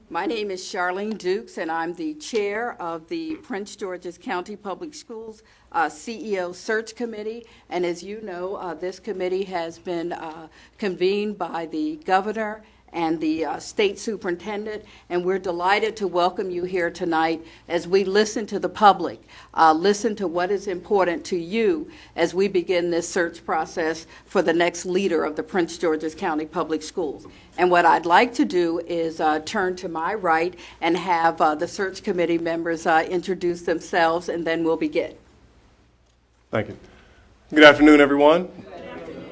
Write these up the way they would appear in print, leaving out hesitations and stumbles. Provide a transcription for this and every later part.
My name is Charlene Dukes, and I'm the chair of the Prince George's County Public Schools CEO Search Committee. And as you know, this committee has been convened by the governor and the state superintendent, and we're delighted to welcome you here tonight as we listen to the public, listen to what is important to you as we begin this search process for the next leader of the Prince George's County Public Schools. And what I'd like to do is turn to my right and have the search committee members introduce themselves, and then we'll begin. Thank you. Good afternoon, everyone.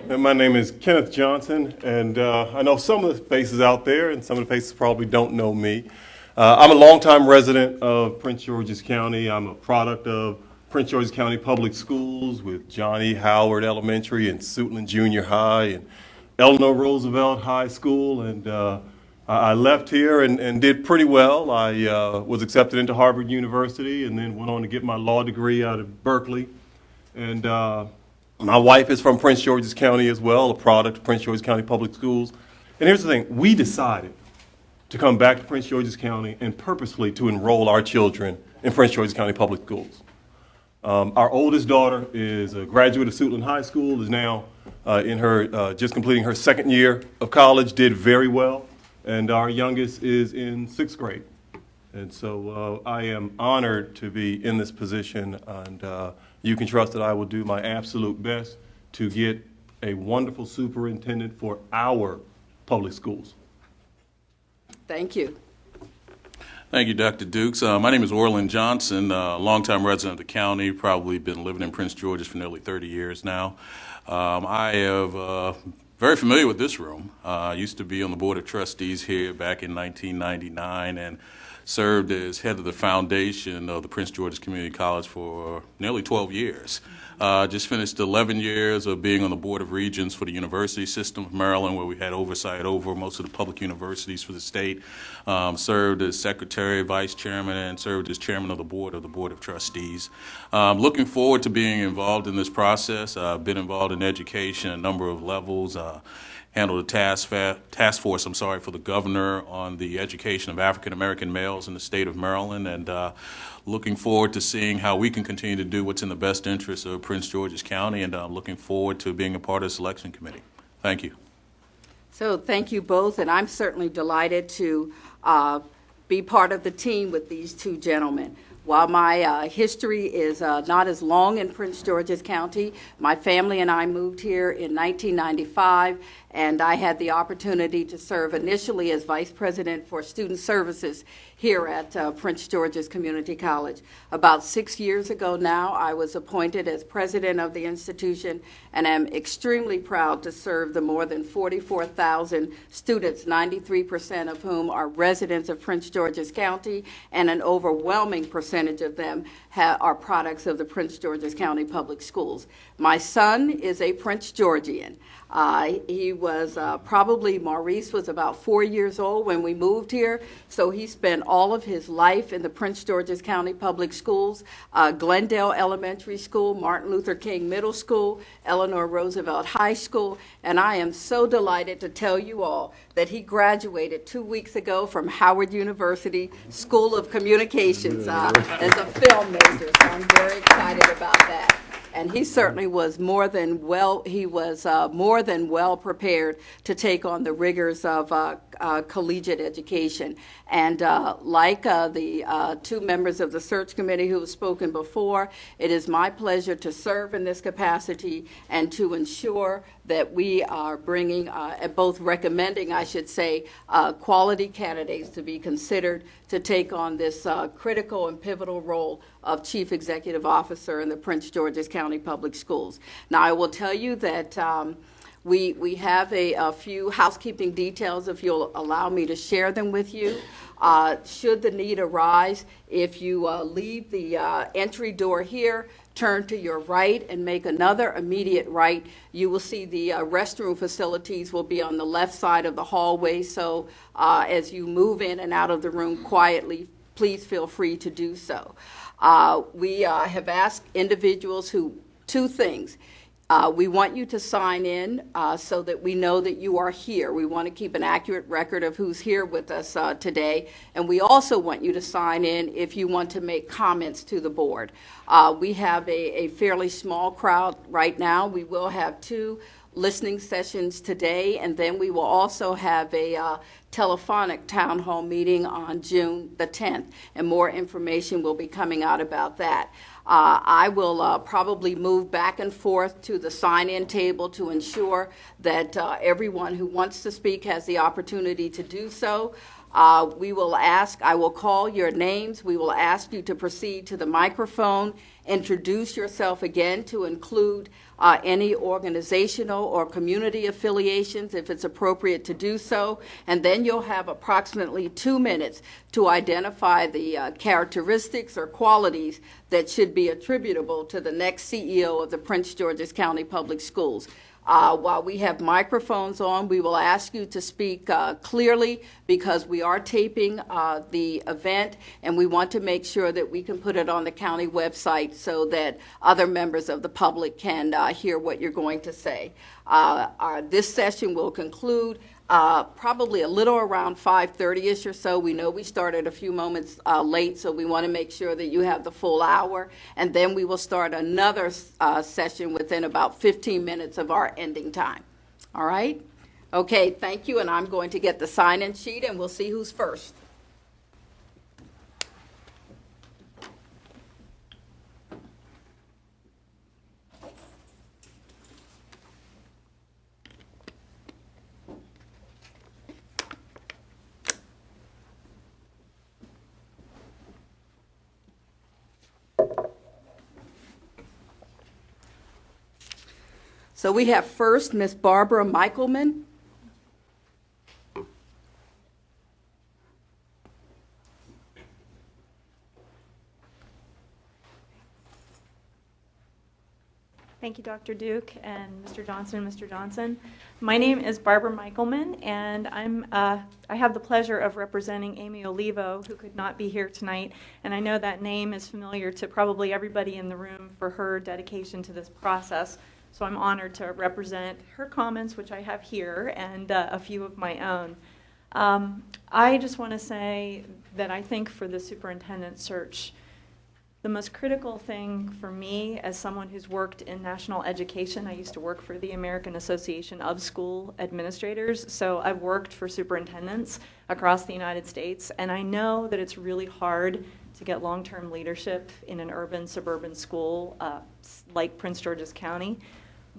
And my name is Kenneth Johnson, and I know some of the faces out there, and some of the faces probably don't know me. I'm a longtime resident of Prince George's County. I'm a product of Prince George's County Public Schools with Johnny Howard Elementary and Suitland Junior High and Eleanor Roosevelt High School, and I left here and did pretty well. I was accepted into Harvard University and then went on to get my law degree out of Berkeley. And my wife is from Prince George's County as well, a product of Prince George's County Public Schools. And here's the thing, we decided to come back to Prince George's County and purposely to enroll our children in Prince George's County Public Schools. Our oldest daughter is a graduate of Suitland High School, is now in her just completing her second year of college, did very well. And our youngest is in 6th grade. And so I am honored to be in this position, and you can trust that I will do my absolute best to get a wonderful superintendent for our public schools. Thank you. Thank you, Dr. Dukes. My name is Orlin Johnson, a longtime resident of the county, probably been living in Prince George's for nearly 30 years now. I am very familiar with this room. I used to be on the Board of Trustees here back in 1999 and served as head of the foundation of the Prince George's Community College for nearly 12 years. Just finished 11 years of being on the Board of Regents for the University System of Maryland, where we had oversight over most of the public universities for the state. Served as secretary, vice chairman, and served as chairman of the Board of Trustees. Looking forward to being involved in this process. I've been involved in education at a number of levels. Handled a task force, for the governor on the education of African American males in the state of Maryland, and looking forward to seeing how we can continue to do what's in the best interest of Prince George's County, and looking forward to being a part of the selection committee. Thank you. So thank you both, and I'm certainly delighted to be part of the team with these two gentlemen. While my history is not as long in Prince George's County, my family and I moved here in 1995, and I had the opportunity to serve initially as Vice President for Student Services here at Prince George's Community College. About 6 years ago now, I was appointed as President of the institution, and am extremely proud to serve the more than 44,000 students, 93% of whom are residents of Prince George's County, and an overwhelming percentage of them are products of the Prince George's County Public Schools. My son is a Prince Georgian. He was Maurice was about 4 years old when we moved here, so he spent all of his life in the Prince George's County Public Schools, Glendale Elementary School, Martin Luther King Middle School, Eleanor Roosevelt High School, and I am so delighted to tell you all that he graduated 2 weeks ago from Howard University School of Communications as a film major, so I'm very excited about that. And he certainly was more than well prepared to take on the rigors of collegiate education. And like the two members of the search committee who have spoken before, it is my pleasure to serve in this capacity and to ensure that we are bringing, both recommending, I should say, quality candidates to be considered to take on this critical and pivotal role of Chief Executive Officer in the Prince George's County Public Schools. Now, I will tell you that we have a few housekeeping details, if you'll allow me to share them with you. Should the need arise, if you leave the entry door here, turn to your right and make another immediate right, you will see the restroom facilities will be on the left side of the hallway. So as you move in and out of the room quietly, please feel free to do so. We have asked individuals two things. We want you to sign in so that we know that you are here. We want to keep an accurate record of who's here with us today. And we also want you to sign in if you want to make comments to the board. We have a fairly small crowd right now. We will have 2 listening sessions today, and then we will also have a telephonic town hall meeting on June the 10th, and more information will be coming out about that. I will probably move back and forth to the sign-in table to ensure that everyone who wants to speak has the opportunity to do so. I will call your names. We will ask you to proceed to the microphone, introduce yourself again to include any organizational or community affiliations if it's appropriate to do so, and then you'll have approximately 2 minutes to identify the characteristics or qualities that should be attributable to the next CEO of the Prince George's County Public Schools. While we have microphones on, we will ask you to speak clearly because we are taping the event, and we want to make sure that we can put it on the county website so that other members of the public can hear what you're going to say. This session will conclude probably a little around 5:30ish or so. We know we started a few moments late, so we want to make sure that you have the full hour. And then we will start another session within about 15 minutes of our ending time. All right? Okay, thank you. And I'm going to get the sign-in sheet, and we'll see who's first. So we have first Miss Barbara Michelman. Thank you, Dr. Duke and Mr. Johnson. Mr. Johnson, my name is Barbara Michelman, and I have the pleasure of representing Amy Olivo, who could not be here tonight. And I know that name is familiar to probably everybody in the room for her dedication to this process. So I'm honored to represent her comments, which I have here, and a few of my own. I just want to say that I think for the superintendent search, the most critical thing for me as someone who's worked in national education, I used to work for the American Association of School Administrators, so I've worked for superintendents across the United States, and I know that it's really hard to get long-term leadership in an urban, suburban school like Prince George's County.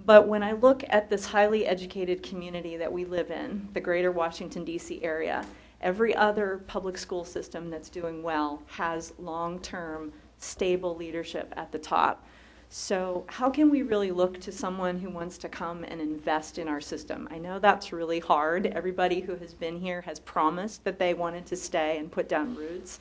But when I look at this highly educated community that we live in, the greater Washington, D.C. area, every other public school system that's doing well has long-term, stable leadership at the top. So how can we really look to someone who wants to come and invest in our system? I know that's really hard. Everybody who has been here has promised that they wanted to stay and put down roots.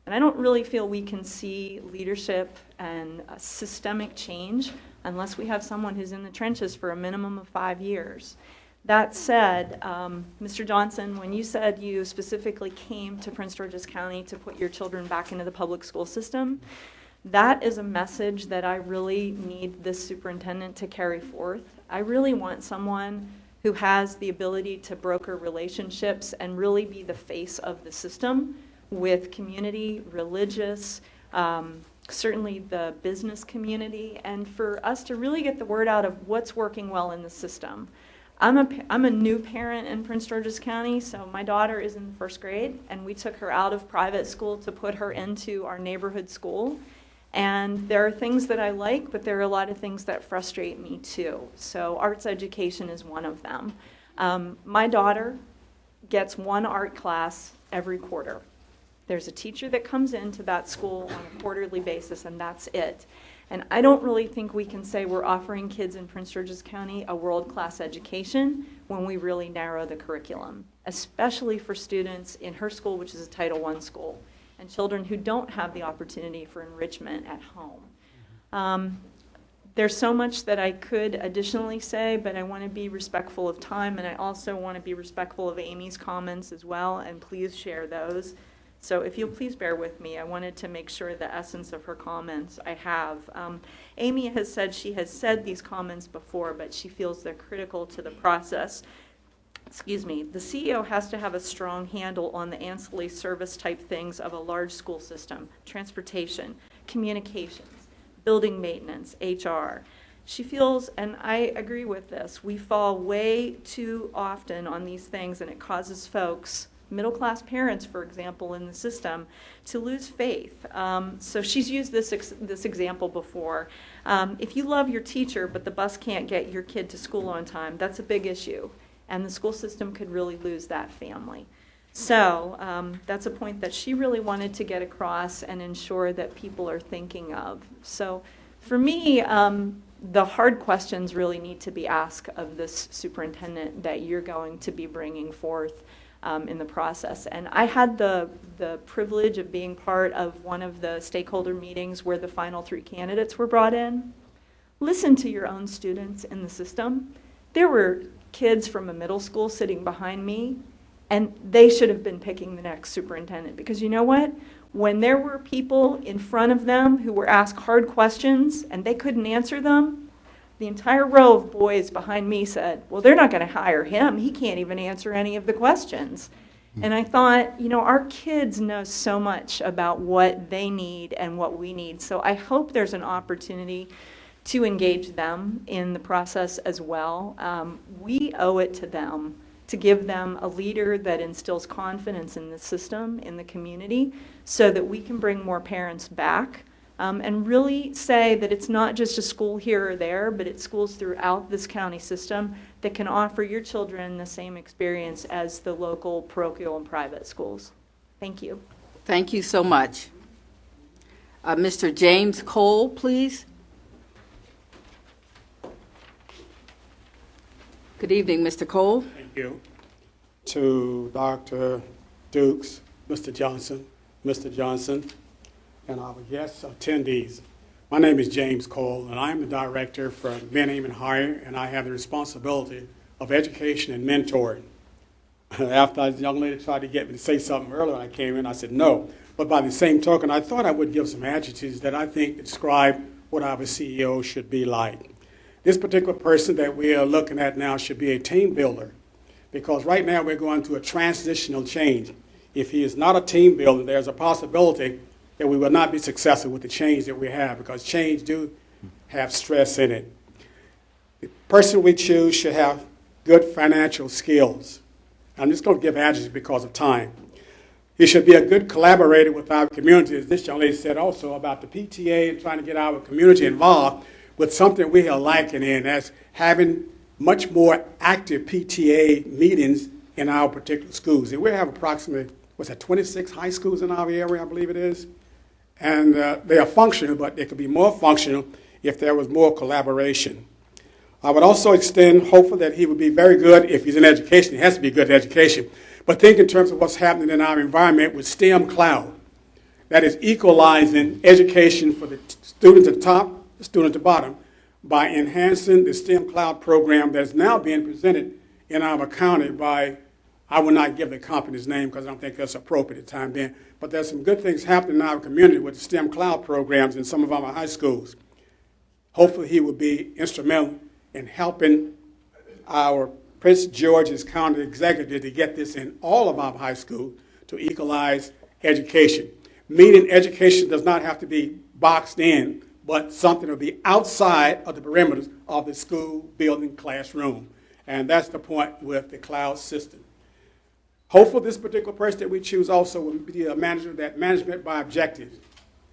And I don't really feel we can see leadership and systemic change unless we have someone who's in the trenches for a minimum of 5 years. That said, Mr. Johnson, when you said you specifically came to Prince George's County to put your children back into the public school system, that is a message that I really need this superintendent to carry forth. I really want someone who has the ability to broker relationships and really be the face of the system with community, religious, certainly the business community, and for us to really get the word out of what's working well in the system. I'm a new parent in Prince George's County, so my daughter is in 1st grade, and we took her out of private school to put her into our neighborhood school. And there are things that I like, but there are a lot of things that frustrate me too. So arts education is one of them. My daughter gets one art class every quarter. There's a teacher that comes into that school on a quarterly basis, and that's it. And I don't really think we can say we're offering kids in Prince George's County a world-class education when we really narrow the curriculum, especially for students in her school, which is a Title I school, and children who don't have the opportunity for enrichment at home. There's so much that I could additionally say, but I want to be respectful of time, and I also want to be respectful of Amy's comments as well, and please share those. So if you'll please bear with me, I wanted to make sure the essence of her comments I have. Amy has said she has said these comments before, but she feels they're critical to the process. Excuse me, the CEO has to have a strong handle on the ancillary service type things of a large school system: transportation, communications, building maintenance, HR. She feels, and I agree with this, we fall way too often on these things, and it causes folks, middle-class parents, for example, in the system, to lose faith. So she's used this example before. If you love your teacher, but the bus can't get your kid to school on time, that's a big issue. And the school system could really lose that family. So that's a point that she really wanted to get across and ensure that people are thinking of. So for me, the hard questions really need to be asked of this superintendent that you're going to be bringing forth in the process. And I had the privilege of being part of one of the stakeholder meetings where the final 3 candidates were brought in. Listen to your own students in the system. There were kids from a middle school sitting behind me, and they should have been picking the next superintendent, because you know what? When there were people in front of them who were asked hard questions and they couldn't answer them, the entire row of boys behind me said, well, they're not going to hire him. He can't even answer any of the questions. And I thought, you know, our kids know so much about what they need and what we need. So I hope there's an opportunity to engage them in the process as well. We owe it to them to give them a leader that instills confidence in the system, in the community, so that we can bring more parents back and really say that it's not just a school here or there, but it's schools throughout this county system that can offer your children the same experience as the local parochial and private schools. Thank you. Thank you so much. Mr. James Cole, please. Good evening, Mr. Cole. Thank you. To Dr. Dukes, Mr. Johnson, and our guests, attendees. My name is James Cole, and I'm the director for Men Aim and Higher, and I have the responsibility of education and mentoring. After the young lady tried to get me to say something earlier when I came in, I said no. But by the same token, I thought I would give some adjectives that I think describe what our CEO should be like. This particular person that we are looking at now should be a team builder, because right now we're going through a transitional change. If he is not a team builder, there's a possibility that we will not be successful with the change that we have, because change do have stress in it. The person we choose should have good financial skills. I'm just going to give adjectives because of time. He should be a good collaborator with our community, as this young lady said also about the PTA and trying to get our community involved with something we are lacking in, as having much more active PTA meetings in our particular schools. And we have approximately, 26 high schools in our area, I believe it is. And they are functional, but they could be more functional if there was more collaboration. I would also extend hopefully that he would be very good if he's in education. He has to be good at education. But think in terms of what's happening in our environment with STEM Cloud. That is equalizing education for the students at the top, the student at the bottom, by enhancing the STEM Cloud program that is now being presented in our county by, I will not give the company's name because I don't think that's appropriate at the time being, but there's some good things happening in our community with the STEM Cloud programs in some of our high schools. Hopefully he will be instrumental in helping our Prince George's County executive to get this in all of our high schools to equalize education. Meaning education does not have to be boxed in, but something to be outside of the perimeters of the school, building, classroom. And that's the point with the cloud system. Hopefully this particular person that we choose also will be a manager that management by objectives,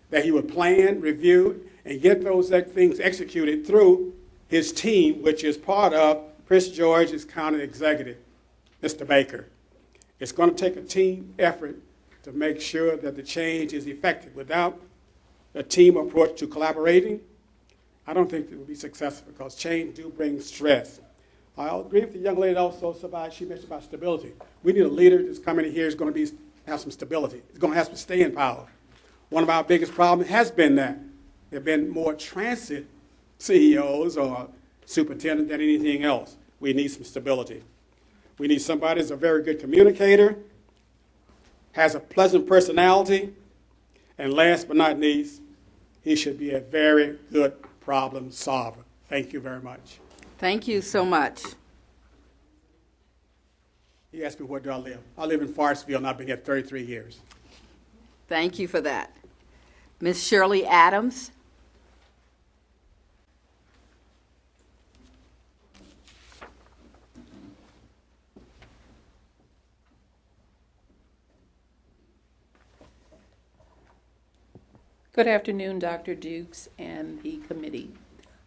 that he would plan, review, and get those things executed through his team, which is part of Prince George's County Executive, Mr. Baker. It's going to take a team effort to make sure that the change is effective. Without a team approach to collaborating, I don't think it will be successful, because change do bring stress. I agree with the young lady also about, she mentioned about stability. We need a leader that's coming in here is going to have some stability. It's going to have some staying power. One of our biggest problems has been that there have been more transit CEOs or superintendents than anything else. We need some stability. We need somebody that's a very good communicator, has a pleasant personality, and last but not least, he should be a very good problem solver. Thank you very much. Thank you so much. He asked me, where do I live? I live in Forestville, and I've been here 33 years. Thank you for that. Ms. Shirley Adams. Good afternoon, Dr. Dukes and the committee.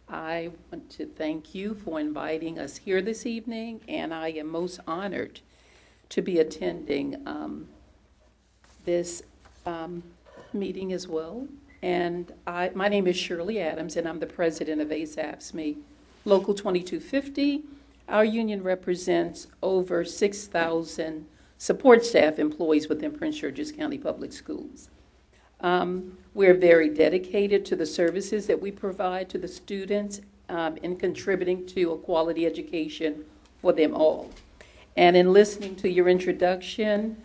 I want to thank you for inviting us here this evening, and I am most honored to be attending this meeting as well. And my name is Shirley Adams, and I'm the president of ASAPSME Local 2250. Our union represents over 6,000 support staff employees within Prince George's County Public Schools. We're very dedicated to the services that we provide to the students in contributing to a quality education for them all. And in listening to your introduction,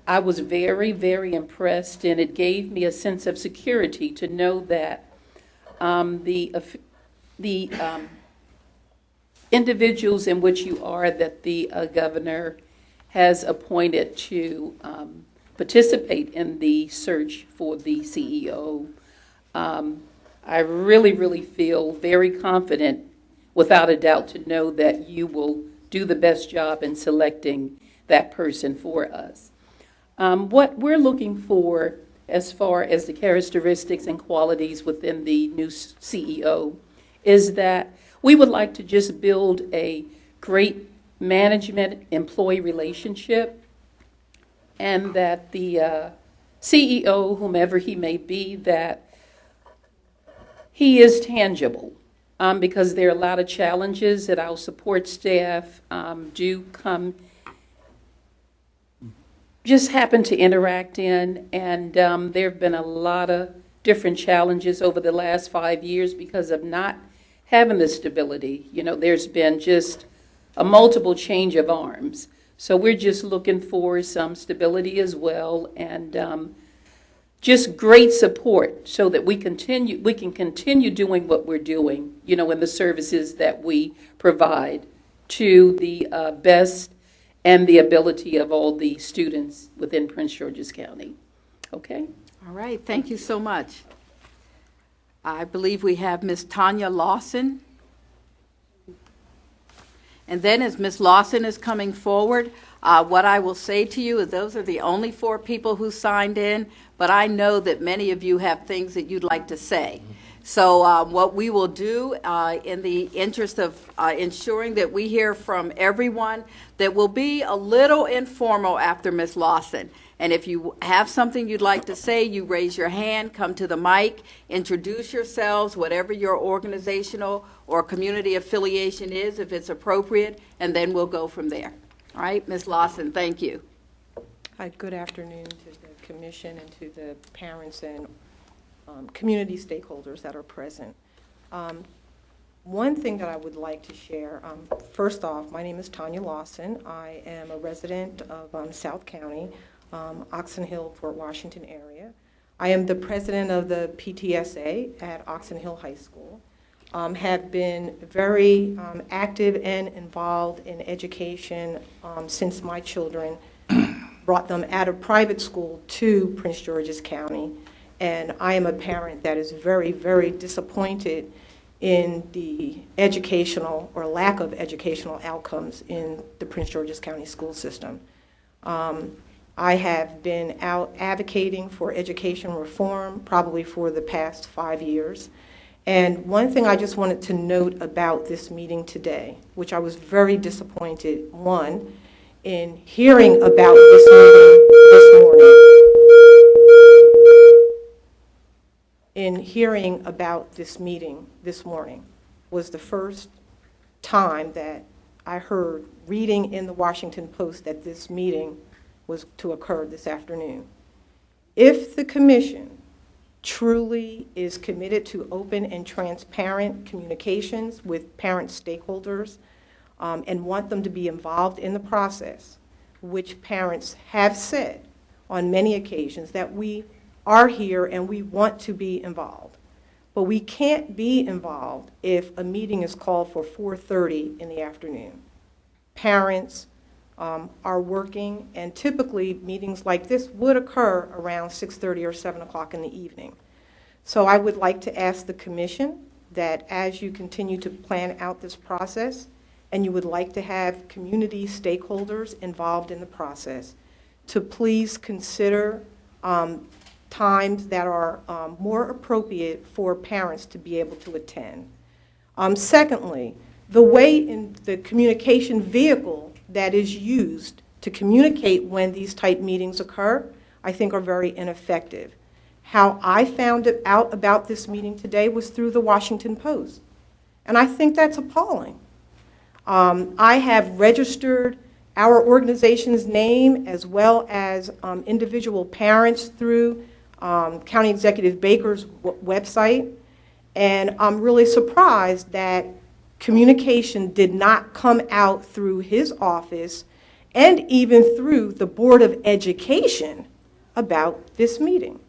I was very, very impressed, and it gave me a sense of security to know that the individuals in which you are, that the governor has appointed to participate in the search for the CEO. I really, really feel very confident, without a doubt, to know that you will do the best job in selecting that person for us. What we're looking for as far as the characteristics and qualities within the new CEO is that we would like to just build a great management-employee relationship, and that the CEO, whomever he may be, that he is tangible, because there are a lot of challenges that our support staff just happen to interact in, and there have been a lot of different challenges over the last 5 years because of not having the stability. There's been just a multiple change of arms. So we're just looking for some stability as well, and just great support so that we can continue doing what we're doing, in the services that we provide to the best and the ability of all the students within Prince George's County. Okay? All right, thank you so much. I believe we have Ms. Tanya Lawson. And then as Ms. Lawson is coming forward, what I will say to you is those are the only 4 people who signed in, but I know that many of you have things that you'd like to say. So what we will do in the interest of ensuring that we hear from everyone, that will be a little informal after Ms. Lawson. And if you have something you'd like to say, you raise your hand, come to the mic, introduce yourselves, whatever your organizational or community affiliation is, if it's appropriate, and then we'll go from there. All right, Ms. Lawson, thank you. Hi, good afternoon to the commission and to the parents and community stakeholders that are present. One thing that I would like to share, first off, my name is Tanya Lawson. I am a resident of South County, Oxon Hill, Fort Washington area. I am the president of the PTSA at Oxon Hill High School. Have been very active and involved in education since my children brought them out of private school to Prince George's County. And I am a parent that is very, very disappointed in the educational or lack of educational outcomes in the Prince George's County school system. I have been out advocating for education reform probably for the past 5 years. And one thing I just wanted to note about this meeting today, which I was very disappointed, one, in hearing about this meeting this morning. In hearing about this meeting this morning was the first time that I heard reading in the Washington Post that this meeting was to occur this afternoon. If the commission truly is committed to open and transparent communications with parent stakeholders and want them to be involved in the process, which parents have said on many occasions that we are here and we want to be involved. But we can't be involved if a meeting is called for 4:30 in the afternoon. Parents are working, and typically meetings like this would occur around 6:30 or 7 o'clock in the evening. So I would like to ask the commission that as you continue to plan out this process, and you would like to have community stakeholders involved in the process, to please consider times that are more appropriate for parents to be able to attend. Secondly, the way in the communication vehicle that is used to communicate when these type meetings occur, I think are very ineffective. How I found out about this meeting today was through the Washington Post, and I think that's appalling. I have registered our organization's name as well as individual parents through County Executive Baker's website, and I'm really surprised that communication did not come out through his office and even through the Board of Education about this meeting.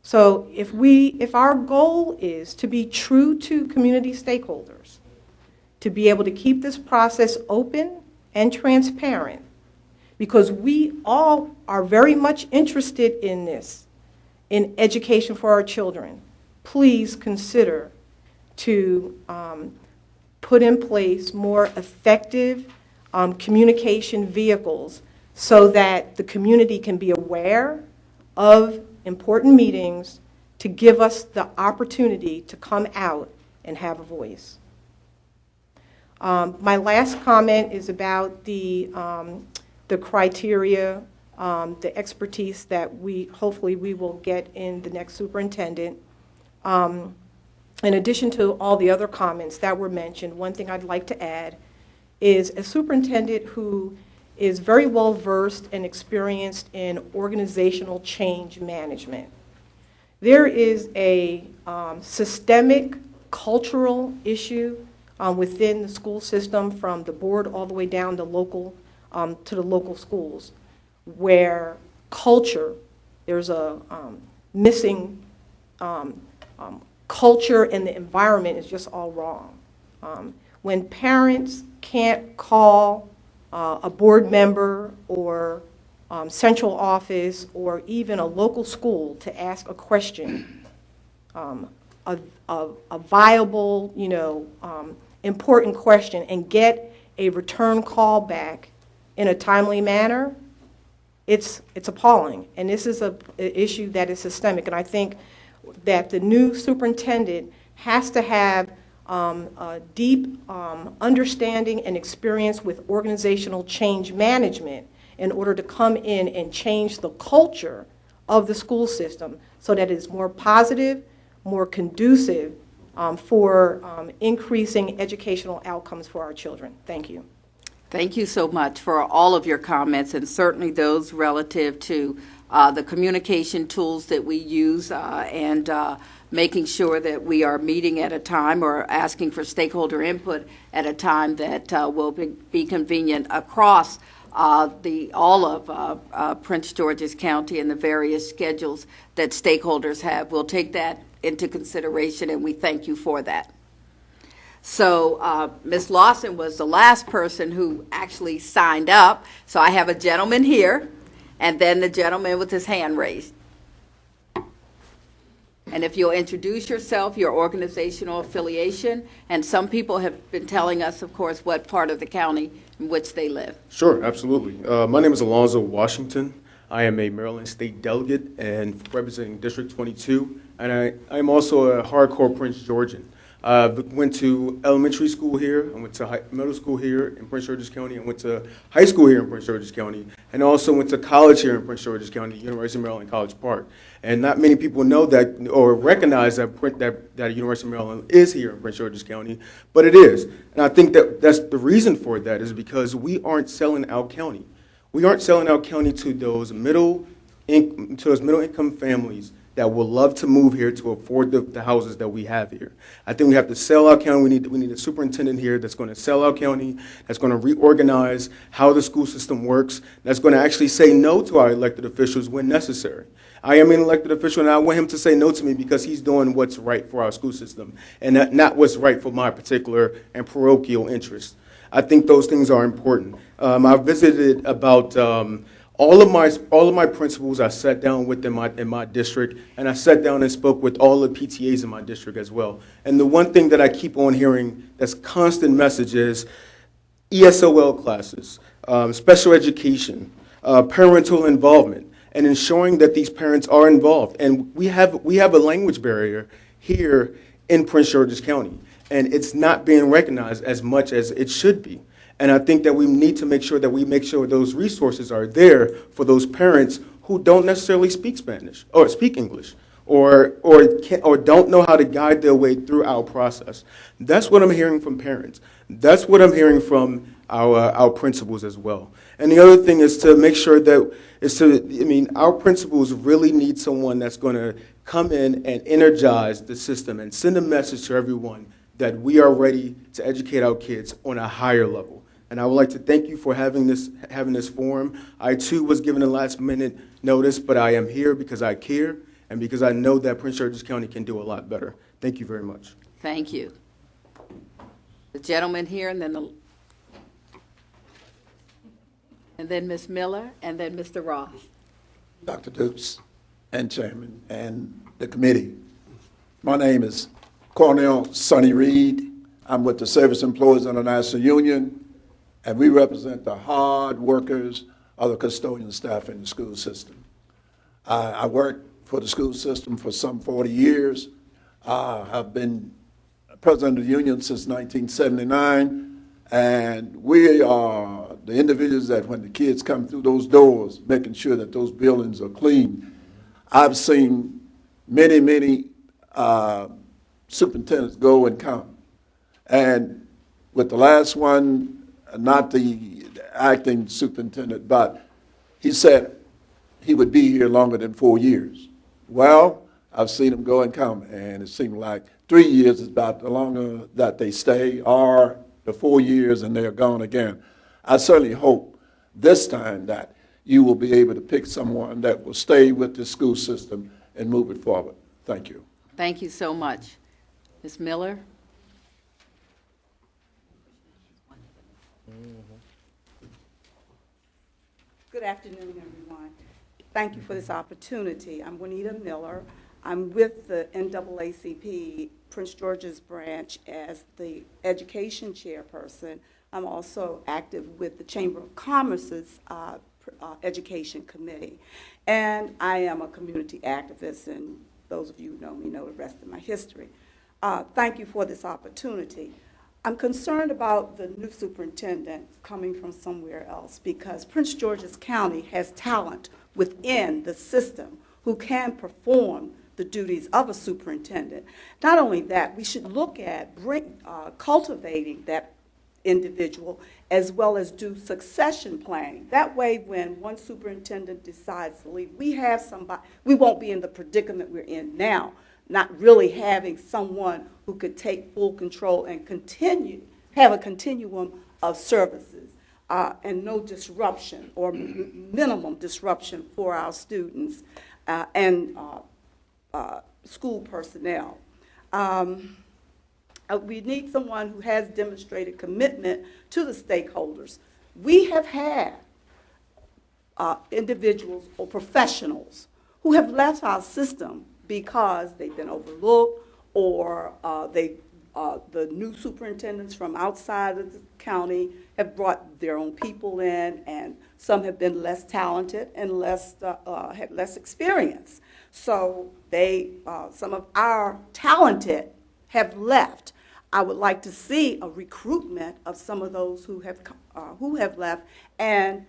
So if our goal is to be true to community stakeholders, to be able to keep this process open and transparent, because we all are very much interested in this, in education for our children, please consider to put in place more effective communication vehicles so that the community can be aware of important meetings, to give us the opportunity to come out and have a voice. My last comment is about the criteria, the expertise that hopefully we will get in the next superintendent. In addition to all the other comments that were mentioned, one thing I'd like to add is a superintendent who is very well versed and experienced in organizational change management. There is a systemic cultural issue within the school system, from the board all the way down to the local schools, where culture, there's a missing culture, and the environment is just all wrong. When parents can't call a board member or central office or even a local school to ask a question, a viable, important question, and get a return call back in a timely manner, it's appalling. And this is an issue that is systemic. And I think that the new superintendent has to have a deep understanding and experience with organizational change management in order to come in and change the culture of the school system so that it's more positive, more conducive for increasing educational outcomes for our children. Thank you. Thank you so much for all of your comments, and certainly those relative to the communication tools that we use and making sure that we are meeting at a time or asking for stakeholder input at a time that will be convenient across all of Prince George's County and the various schedules that stakeholders have. We'll take that into consideration, and we thank you for that. So Ms. Lawson was the last person who actually signed up. So I have a gentleman here, and then the gentleman with his hand raised. And if you'll introduce yourself, your organizational affiliation, and some people have been telling us, of course, what part of the county in which they live. Sure, absolutely. My name is Alonzo Washington. I am a Maryland State delegate and representing District 22, and I am also a hardcore Prince Georgian. I went to elementary school here, I went to middle school here in Prince George's County, I went to high school here in Prince George's County, and also went to college here in Prince George's County, University of Maryland College Park. And not many people know that or recognize that University of Maryland is here in Prince George's County, but it is. And I think that's the reason for that is because we aren't selling our county. We aren't selling our county to those middle income families that will love to move here to afford the houses that we have here. I think we have to sell our county. We need a superintendent here that's going to sell our county, that's going to reorganize how the school system works, that's going to actually say no to our elected officials when necessary. I am an elected official, and I want him to say no to me because he's doing what's right for our school system and not what's right for my particular and parochial interests. I think those things are important. I visited about all of my principals. I sat down with them in my district, and I sat down and spoke with all the PTAs in my district as well. And the one thing that I keep on hearing that's constant message is ESOL classes, special education, parental involvement, and ensuring that these parents are involved. And we have a language barrier here in Prince George's County, and it's not being recognized as much as it should be. And I think that we need to make sure those resources are there for those parents who don't necessarily speak Spanish or speak English or don't know how to guide their way through our process. That's what I'm hearing from parents. That's what I'm hearing from our principals as well. And the other thing is to make sure our principals really need someone that's going to come in and energize the system and send a message to everyone that we are ready to educate our kids on a higher level. And I would like to thank you for having this forum. I too was given a last minute notice, but I am here because I care and because I know that Prince George's County can do a lot better. Thank you very much. Thank you. The gentleman here, and then Ms. Miller, and then Mr. Ross. Dr. Dukes and Chairman and the committee. My name is Cornell Sonny Reed. I'm with the Service Employees International Union, and we represent the hard workers of the custodian staff in the school system. I worked for the school system for some 40 years. I've been president of the union since 1979. And we are the individuals that when the kids come through those doors, making sure that those buildings are clean. I've seen many superintendents go and come. And with the last one, not the acting superintendent, but he said he would be here longer than 4 years. Well, I've seen him go and come, and it seemed like 3 years is about the longer that they stay, or the 4 years and they're gone again. I certainly hope this time that you will be able to pick someone that will stay with the school system and move it forward. Thank you. Thank you so much. Ms. Miller? Good afternoon, everyone. Thank you for this opportunity. I'm Juanita Miller. I'm with the NAACP Prince George's branch as the education chairperson. I'm also active with the Chamber of Commerce's education committee. And I am a community activist, and those of you who know me know the rest of my history. Thank you for this opportunity. I'm concerned about the new superintendent coming from somewhere else because Prince George's County has talent within the system who can perform the duties of a superintendent. Not only that, we should look at cultivating that individual as well as do succession planning. That way, when one superintendent decides to leave, we have somebody, we won't be in the predicament we're in now, not really having someone who could take full control and have a continuum of services and no disruption or minimum disruption for our students and school personnel. We need someone who has demonstrated commitment to the stakeholders. We have had individuals or professionals who have left our system because they've been overlooked or the new superintendents from outside of the county have brought their own people in, and some have been less talented and had less experience. So some of our talented have left. I would like to see a recruitment of some of those who have left and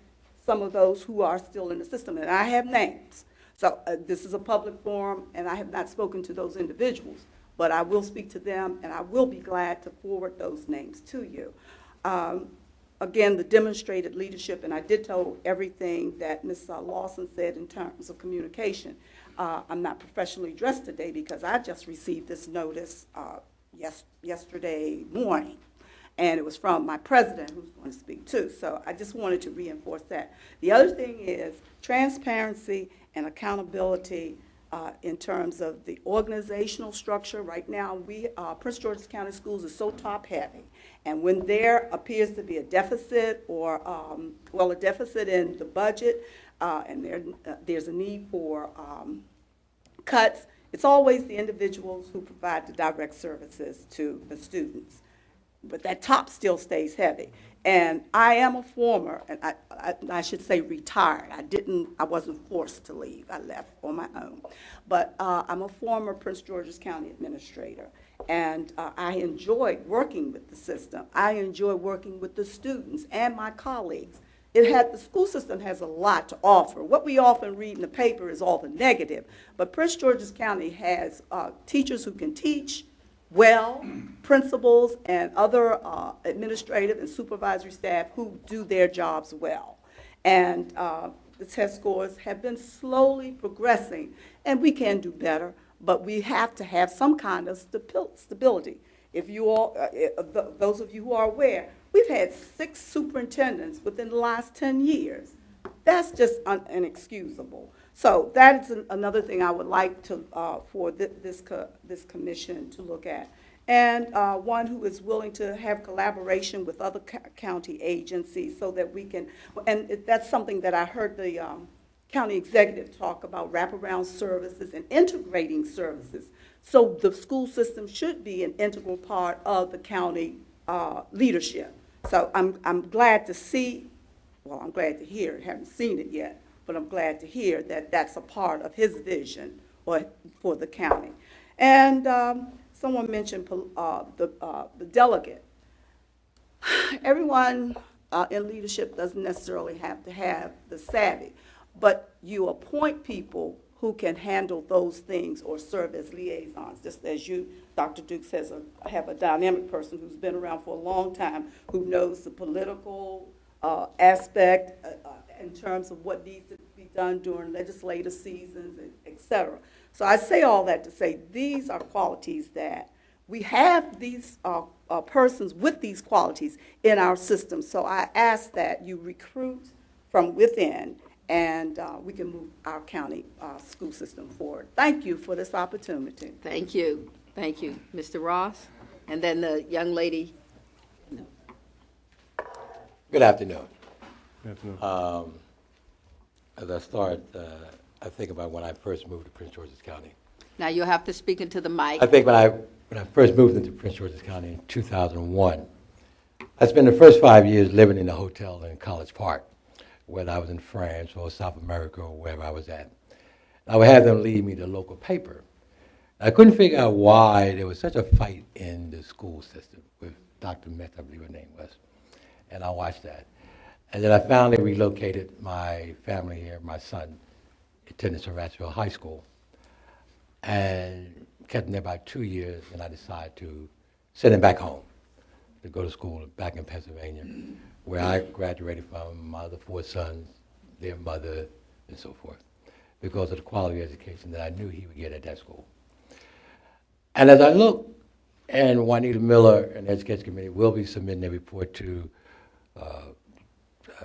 some of those who are still in the system. And I have names. So this is a public forum, and I have not spoken to those individuals, but I will speak to them, and I will be glad to forward those names to you. again, the demonstrated leadership, and I did tell everything that Ms. Lawson said in terms of communication. I'm not professionally dressed today because I just received this notice yesterday morning, and it was from my president, who's going to speak too. So I just wanted to reinforce that. The other thing is transparency and accountability in terms of the organizational structure. Right now, Prince George's County Schools is so top-heavy, and when there appears to be a deficit or, a deficit in the budget, and there's a need for cuts, it's always the individuals who provide the direct services to the students. But that top still stays heavy. And I am a former, and I should say retired. I wasn't forced to leave. I left on my own. But I'm a former Prince George's County administrator. And I enjoyed working with the system. I enjoy working with the students and my colleagues. The school system has a lot to offer. What we often read in the paper is all the negative. But Prince George's County has teachers who can teach well, principals and other administrative and supervisory staff who do their jobs well. And the test scores have been slowly progressing, and we can do better, but we have to have some kind of stability. If you all, those of you who are aware, we've had 6 superintendents within the last 10 years. That's just inexcusable. So that is another thing I would like to for this commission to look at, and one who is willing to have collaboration with other county agencies so that we can. And that's something that I heard the county executive talk about: wraparound services and integrating services. So the school system should be an integral part of the county leadership. So I'm glad to see. Well, I'm glad to hear. Haven't seen it yet. But I'm glad to hear that that's a part of his vision for the county. And someone mentioned the delegate. Everyone in leadership doesn't necessarily have to have the savvy, but you appoint people who can handle those things or serve as liaisons, just as you, Dr. Dukes, have a dynamic person who's been around for a long time, who knows the political aspect in terms of what needs to be done during legislative seasons, et cetera. So I say all that to say these are qualities that we have these persons with these qualities in our system. So I ask that you recruit from within, and we can move our county school system forward. Thank you for this opportunity. Thank you. Thank you. Mr. Ross? And then the young lady. Good afternoon. Good afternoon. As I start, I think about when I first moved to Prince George's County. Now you'll have to speak into the mic. I think when I first moved into Prince George's County in 2001, I spent the first 5 years living in a hotel in College Park, whether I was in France or South America or wherever I was at. I would have them lead me to the local paper. I couldn't figure out why there was such a fight in the school system with Dr. Metz, I believe her name was. And I watched that. And then I finally relocated my family here. My son attended Surrattsville High School and kept him there about 2 years, and I decided to send him back home to go to school back in Pennsylvania, where I graduated from my other 4 sons, their mother, and so forth, because of the quality of education that I knew he would get at that school. And as I look, and Juanita Miller and the Education Committee will be submitting a report to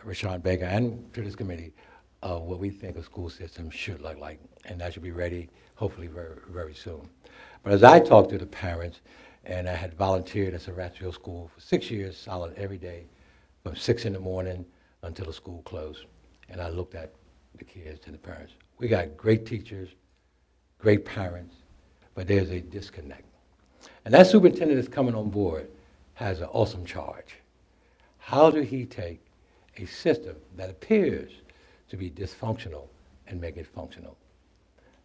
Rashawn Baker and to this committee of what we think a school system should look like, and that should be ready hopefully very, very soon. But as I talked to the parents, and I had volunteered at Surrattsville School for 6 years solid every day from 6 in the morning until the school closed, and I looked at the kids and the parents. We got great teachers, great parents, but there's a disconnect. And that superintendent that's coming on board has an awesome charge. How do he take a system that appears to be dysfunctional and make it functional?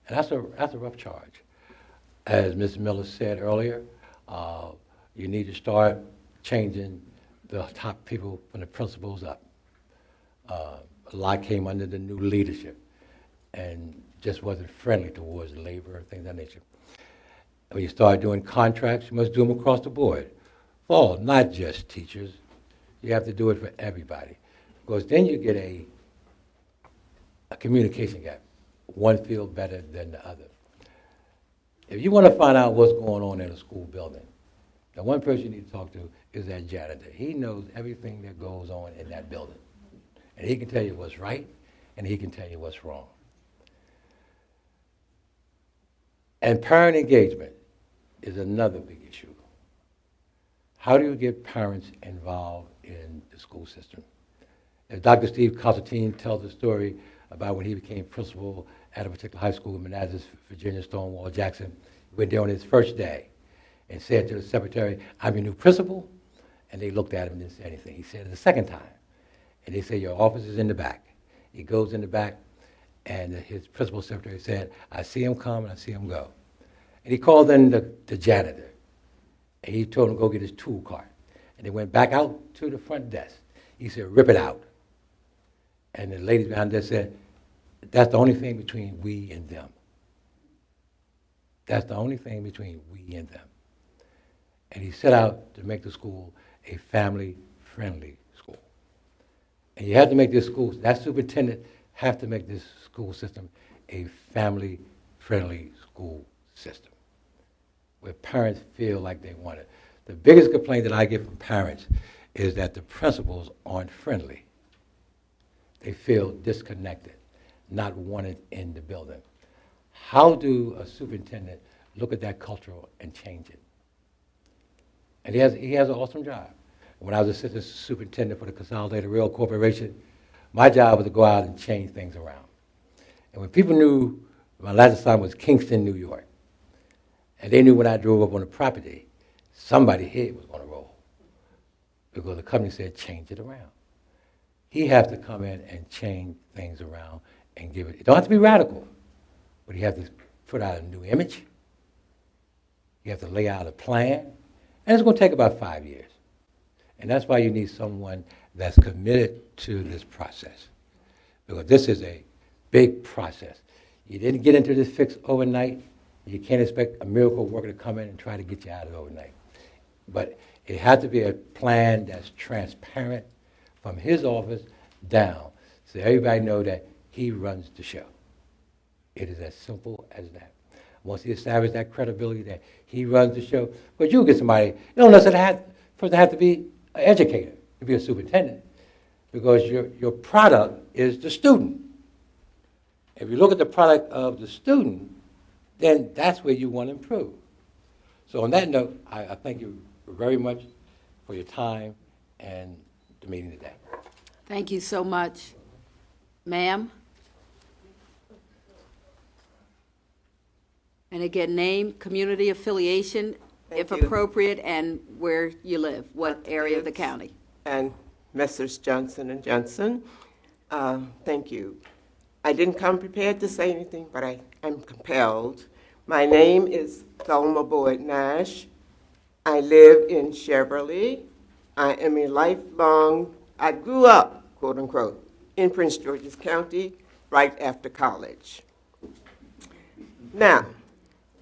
And that's a rough charge. As Ms. Miller said earlier, you need to start changing the top people from the principals up. A lot came under the new leadership and just wasn't friendly towards labor and things of that nature. When you start doing contracts, you must do them across the board. For all, not just teachers, You have to do it for everybody. Because then you get a communication gap. One feels better than the other. If you want to find out what's going on in a school building, the one person you need to talk to is that janitor. He knows everything that goes on in that building. And he can tell you what's right, and he can tell you what's wrong. And parent engagement is another big issue. How do you get parents involved in the school system? As Dr. Steve Constantine tells the story about when he became principal at a particular high school in Manassas, Virginia, Stonewall Jackson, he went there on his first day and said to the secretary, "I'm your new principal." And they looked at him and didn't say anything. He said it the second time. And they said, "Your office is in the back." He goes in the back, and his principal secretary said, "I see him come and I see him go." And he called in the janitor, and he told him to go get his tool cart. And they went back out to the front desk. He said, "Rip it out." And the ladies behind there said, "That's the only thing between we and them. That's the only thing between we and them." And he set out to make the school a family-friendly school. And you have to make this school, that superintendent have to make this school system a family-friendly school system where parents feel like they want it. The biggest complaint that I get from parents is that the principals aren't friendly. They feel disconnected, not wanted in the building. How do a superintendent look at that culture and change it? And he has an awesome job. When I was assistant superintendent for the Consolidated Rail Corporation, my job was to go out and change things around. And when people knew my last assignment was Kingston, New York, and they knew when I drove up on the property, somebody's head was going to roll because the company said, change it around. He has to come in and change things around and give it. It don't have to be radical, but he has to put out a new image. You have to lay out a plan, and it's going to take about 5 years. And that's why you need someone that's committed to this process, because this is a big process. You didn't get into this fix overnight. You can't expect a miracle worker to come in and try to get you out of it overnight. But it has to be a plan that's transparent from his office down, so everybody know that he runs the show. It is as simple as that. Once he establishes that credibility that he runs the show, but you get somebody, you don't necessarily have to be an educator to be a superintendent, because your product is the student. If you look at the product of the student, then that's where you want to improve. So on that note, I thank you very much for your time and the meeting today. Thank you so much. Ma'am? And again, name, community affiliation, if appropriate, and where you live, what area of the county. And Messrs. Johnson and Johnson, thank you. I didn't come prepared to say anything, but I'm compelled. My name is Thelma Boyd Nash. I live in Cheverly. I am a lifelong, I grew up, quote unquote, in Prince George's County right after college. Now,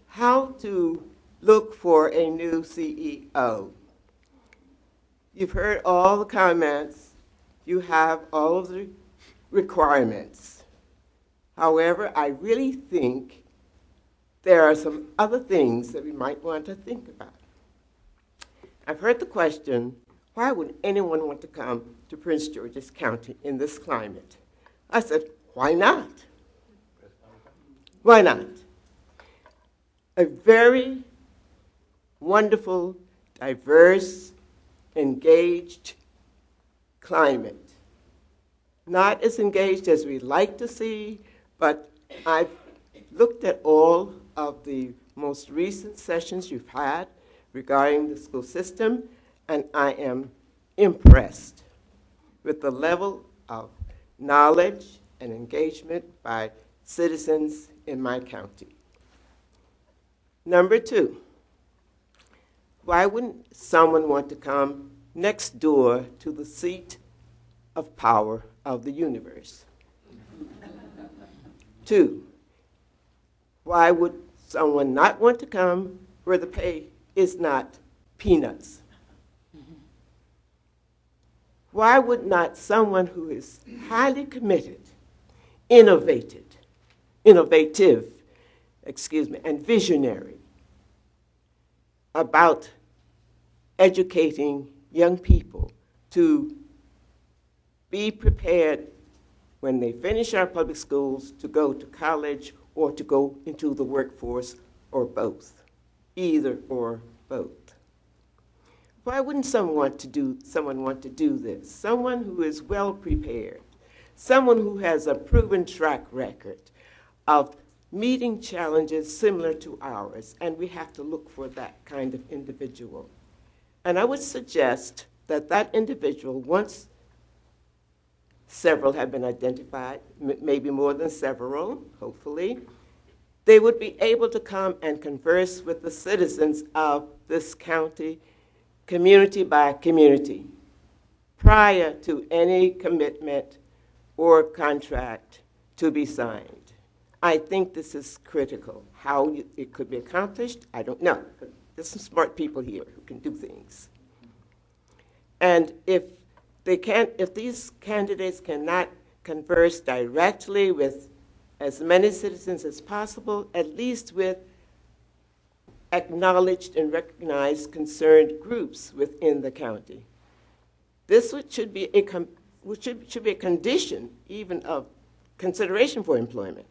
how to look for a new CEO. You've heard all the comments. You have all of the requirements. However, I really think there are some other things that we might want to think about. I've heard the question, why would anyone want to come to Prince George's County in this climate? I said, why not? Why not? A very wonderful, diverse, engaged climate. Not as engaged as we'd like to see, but I've looked at all of the most recent sessions you've had regarding the school system, and I am impressed with the level of knowledge and engagement by citizens in my county. Number two, why wouldn't someone want to come next door to the seat of power of the universe? Two, why would someone not want to come where the pay is not peanuts? why would not someone who is highly committed, innovative, and visionary about educating young people to be prepared when they finish our public schools to go to college or to go into the workforce, or both, either or both? Why wouldn't someone want to do this? Someone who is well prepared, someone who has a proven track record of meeting challenges similar to ours, and we have to look for that kind of individual. And I would suggest that that individual, once several have been identified, maybe more than several, hopefully, they would be able to come and converse with the citizens of this county, community by community, prior to any commitment or contract to be signed. I think this is critical. How it could be accomplished, I don't know. There's some smart people here who can do things. And if these candidates cannot converse directly with as many citizens as possible, at least with acknowledged and recognized concerned groups within the county. This should be a condition even of consideration for employment.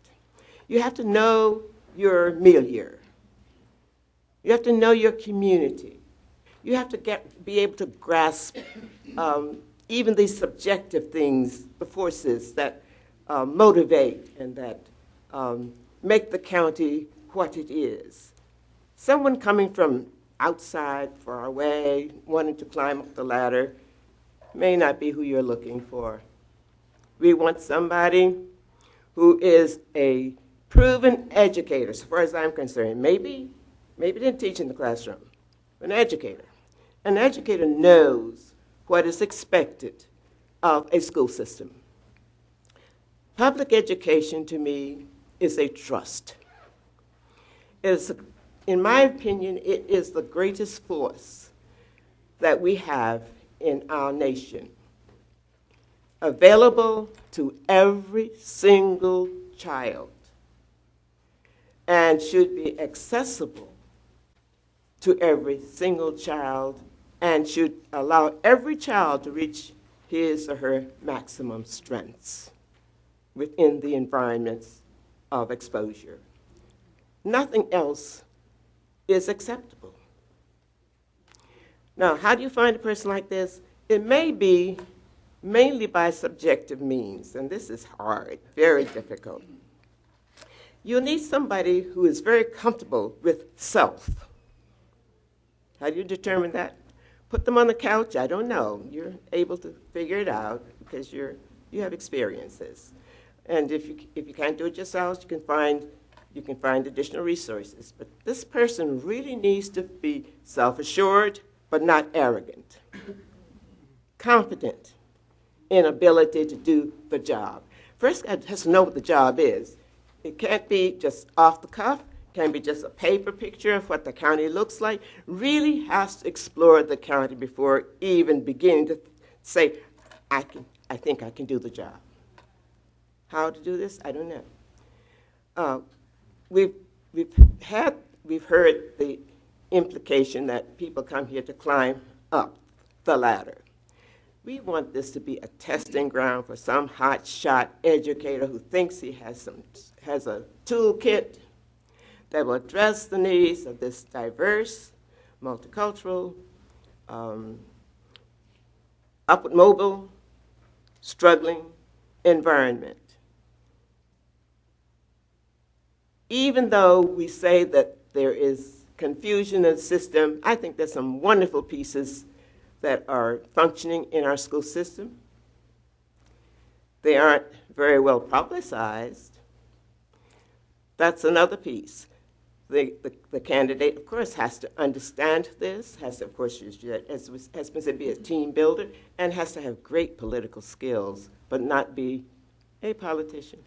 You have to know your milieu. You have to know your community. You have to be able to grasp even these subjective things, the forces that motivate and that make the county what it is. Someone coming from outside, far away, wanting to climb up the ladder, may not be who you're looking for. We want somebody who is a proven educator, as far as I'm concerned. Maybe didn't teach in the classroom, but an educator. An educator knows what is expected of a school system. Public education, to me, is a trust. In my opinion, it is the greatest force that we have in our nation, available to every single child, and should be accessible to every single child, and should allow every child to reach his or her maximum strengths within the environments of exposure. Nothing else is acceptable. Now, how do you find a person like this? It may be mainly by subjective means, and this is hard, very difficult. You'll need somebody who is very comfortable with self. How do you determine that? Put them on the couch? I don't know. You're able to figure it out because you have experiences. And if you can't do it yourselves, you can find additional resources. But this person really needs to be self-assured, but not arrogant. Confident in ability to do the job. First, it has to know what the job is. It can't be just off the cuff. It can't be just a paper picture of what the county looks like. Really has to explore the county before even beginning to say, I think I can do the job. How to do this? I don't know. We've heard the implication that people come here to climb up the ladder. We want this to be a testing ground for some hotshot educator who thinks he has a toolkit that will address the needs of this diverse, multicultural, upward mobile, struggling environment. Even though we say that there is confusion in the system, I think there's some wonderful pieces that are functioning in our school system. They aren't very well publicized. That's another piece. The candidate, of course, has to understand this, has to, of course, as has been said, be a team builder, and has to have great political skills, but not be a politician.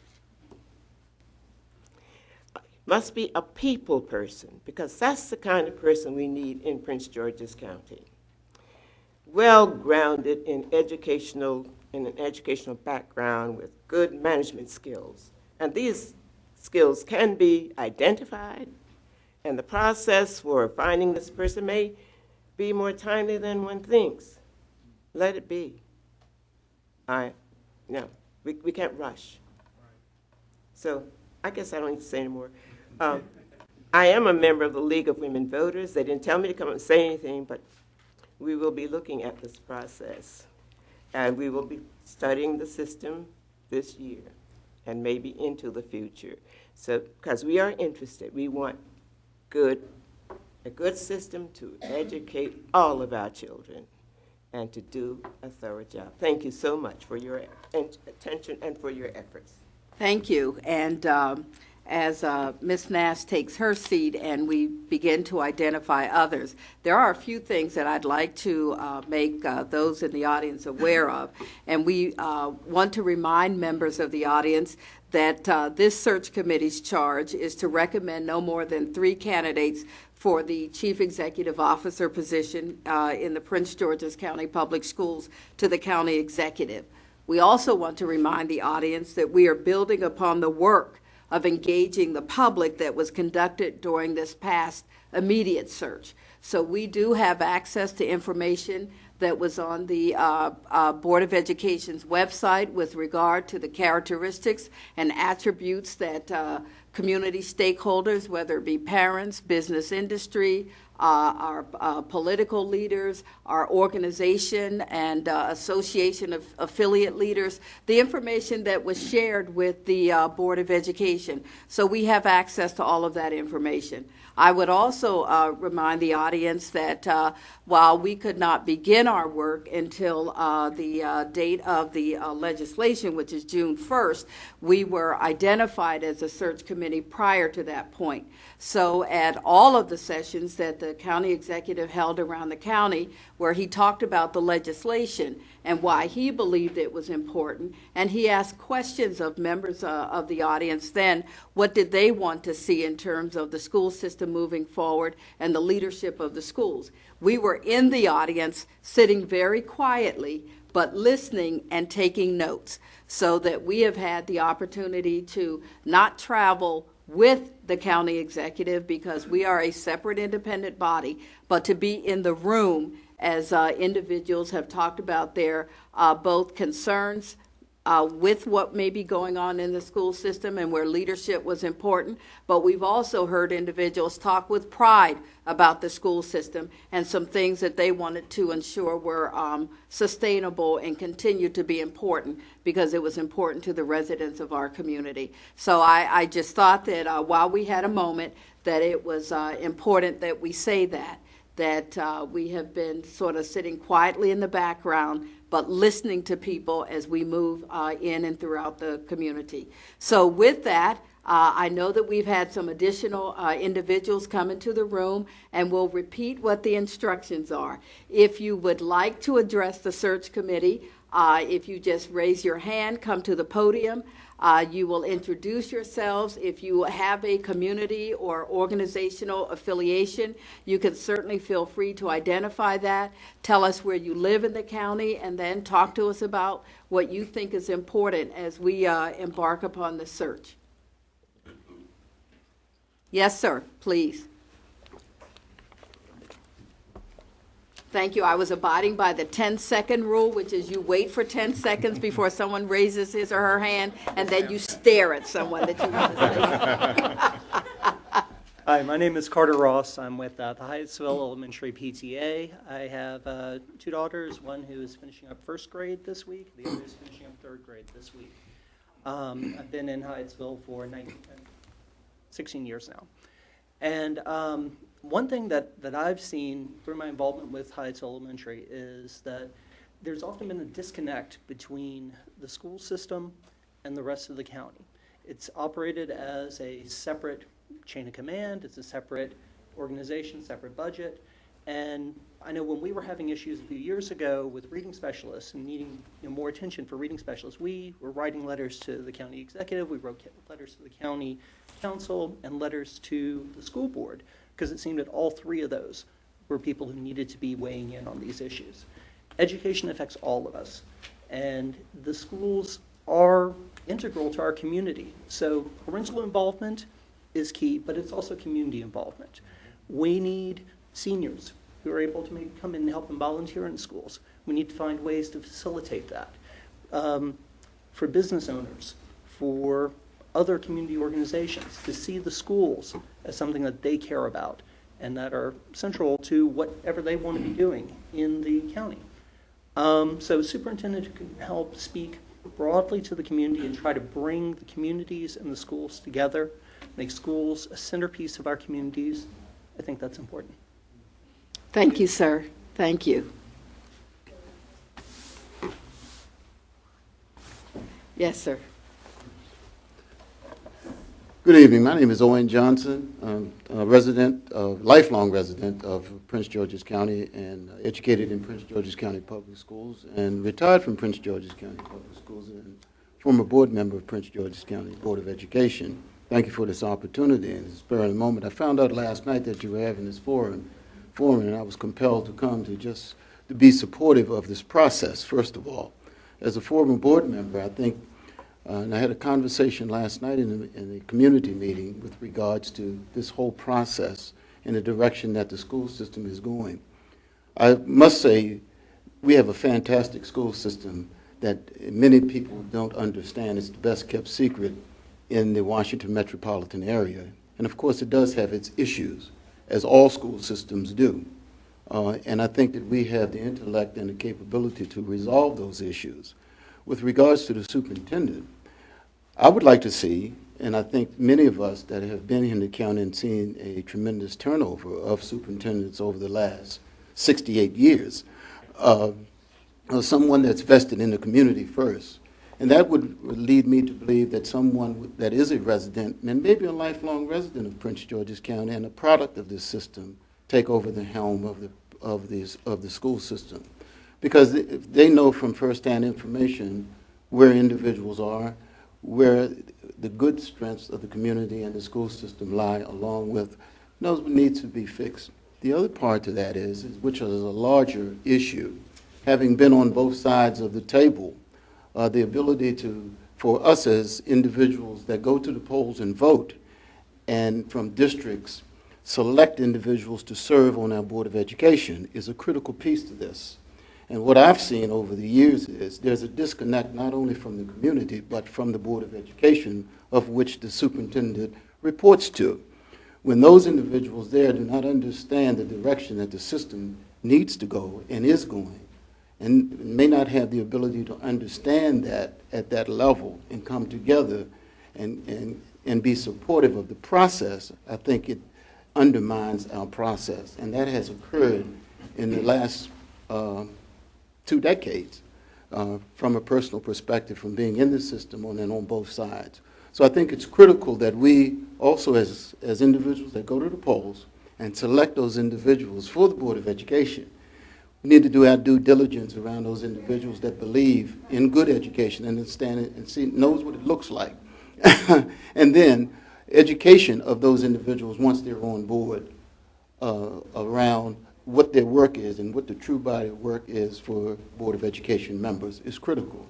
Must be a people person, because that's the kind of person we need in Prince George's County. well-grounded in an educational background with good management skills. And these skills can be identified, and the process for finding this person may be more timely than one thinks. Let it be. We can't rush. So I guess I don't need to say anymore. I am a member of the League of Women Voters. They didn't tell me to come up and say anything, but we will be looking at this process. And we will be studying the system this year and maybe into the future. So, because we are interested, we want a good system to educate all of our children and to do a thorough job. Thank you so much for your attention and for your efforts. Thank you. And as Ms. Nash takes her seat and we begin to identify others, there are a few things that I'd like to make those in the audience aware of. And we want to remind members of the audience that this search committee's charge is to recommend no more than 3 candidates for the Chief Executive Officer position in the Prince George's County Public Schools to the county executive. We also want to remind the audience that we are building upon the work of engaging the public that was conducted during this past immediate search. So we do have access to information that was on the Board of Education's website with regard to the characteristics and attributes that community stakeholders, whether it be parents, business industry, our political leaders, our organization and association of affiliate leaders, the information that was shared with the Board of Education. So we have access to all of that information. I would also remind the audience that while we could not begin our work until the date of the legislation, which is June 1st, we were identified as a search committee prior to that point. So at all of the sessions that the county executive held around the county, where he talked about the legislation and why he believed it was important, and he asked questions of members of the audience then, what did they want to see in terms of the school system moving forward and the leadership of the schools. We were in the audience sitting very quietly, but listening and taking notes, so that we have had the opportunity to not travel with the county executive because we are a separate independent body, but to be in the room as individuals have talked about their both concerns with what may be going on in the school system and where leadership was important, but we've also heard individuals talk with pride about the school system and some things that they wanted to ensure were sustainable and continue to be important because it was important to the residents of our community. So I just thought that while we had a moment, that it was important that we say that we have been sort of sitting quietly in the background but listening to people as we move in and throughout the community. So with that, I know that we've had some additional individuals come into the room, and we'll repeat what the instructions are. If you would like to address the search committee, if you just raise your hand, come to the podium. You will introduce yourselves. If you have a community or organizational affiliation, you can certainly feel free to identify that. Tell us where you live in the county, and then talk to us about what you think is important as we embark upon the search. Yes, sir, please. Thank you. I was abiding by the 10-second rule, which is you wait for 10 seconds before someone raises his or her hand, and then you stare at someone that you want to say. Hi, my name is Carter Ross. I'm with the Hyattsville Elementary PTA. I have 2 daughters, one who is finishing up 1st grade this week, the other is finishing up 3rd grade this week. I've been in Hyattsville for 16 years now. And one thing that I've seen through my involvement with Hyattsville Elementary is that there's often been a disconnect between the school system and the rest of the county. It's operated as a separate chain of command, it's a separate organization, separate budget, and I know when we were having issues a few years ago with reading specialists and needing more attention for reading specialists, we were writing letters to the county executive, we wrote letters to the county council, and letters to the school board, because it seemed that all 3 of those were people who needed to be weighing in on these issues. education affects all of us, and the schools are integral to our community. So parental involvement is key, but it's also community involvement. We need seniors who are able to come in and help and volunteer in schools. We need to find ways to facilitate that. For business owners, for other community organizations, to see the schools as something that they care about and that are central to whatever they want to be doing in the county. So superintendent can help speak broadly to the community and try to bring the communities and the schools together, make schools a centerpiece of our communities. I think that's important. Thank you, sir. Thank you. Yes, sir. Good evening. My name is Owen Johnson. I'm a lifelong resident of Prince George's County and educated in Prince George's County Public Schools and retired from Prince George's County Public Schools and former board member of Prince George's County Board of Education. Thank you for this opportunity and this spur of the moment. I found out last night that you were having this forum, and I was compelled to come to be supportive of this process, first of all. As a former board member, I think and I had a conversation last night in the community meeting with regards to this whole process and the direction that the school system is going. I must say, we have a fantastic school system that many people don't understand. It's the best kept secret in the Washington metropolitan area. And of course, it does have its issues, as all school systems do. And I think that we have the intellect and the capability to resolve those issues. With regards to the superintendent, I would like to see, and I think many of us that have been in the county and seen a tremendous turnover of superintendents over the last 68 years, someone that's vested in the community first. And that would lead me to believe that someone that is a resident, and maybe a lifelong resident of Prince George's County and a product of this system, take over the helm of the school system. Because they know from firsthand information where individuals are, where the good strengths of the community and the school system lie, along with those needs to be fixed. The other part to that is which is a larger issue, having been on both sides of the table, the ability for us as individuals that go to the polls and vote, and from districts select individuals to serve on our Board of Education is a critical piece to this. And what I've seen over the years is there's a disconnect not only from the community, but from the Board of Education, of which the superintendent reports to. When those individuals there do not understand the direction that the system needs to go and is going, and may not have the ability to understand that at that level and come together and be supportive of the process, I think it undermines our process. And that has occurred in the last 2 decades, from a personal perspective, from being in the system on both sides. So I think it's critical that we also, as individuals that go to the polls and select those individuals for the Board of Education, we need to do our due diligence around those individuals that believe in good education and understand it and knows what it looks like. And then education of those individuals once they're on board around what their work is and what the true body of work is for Board of Education members is critical.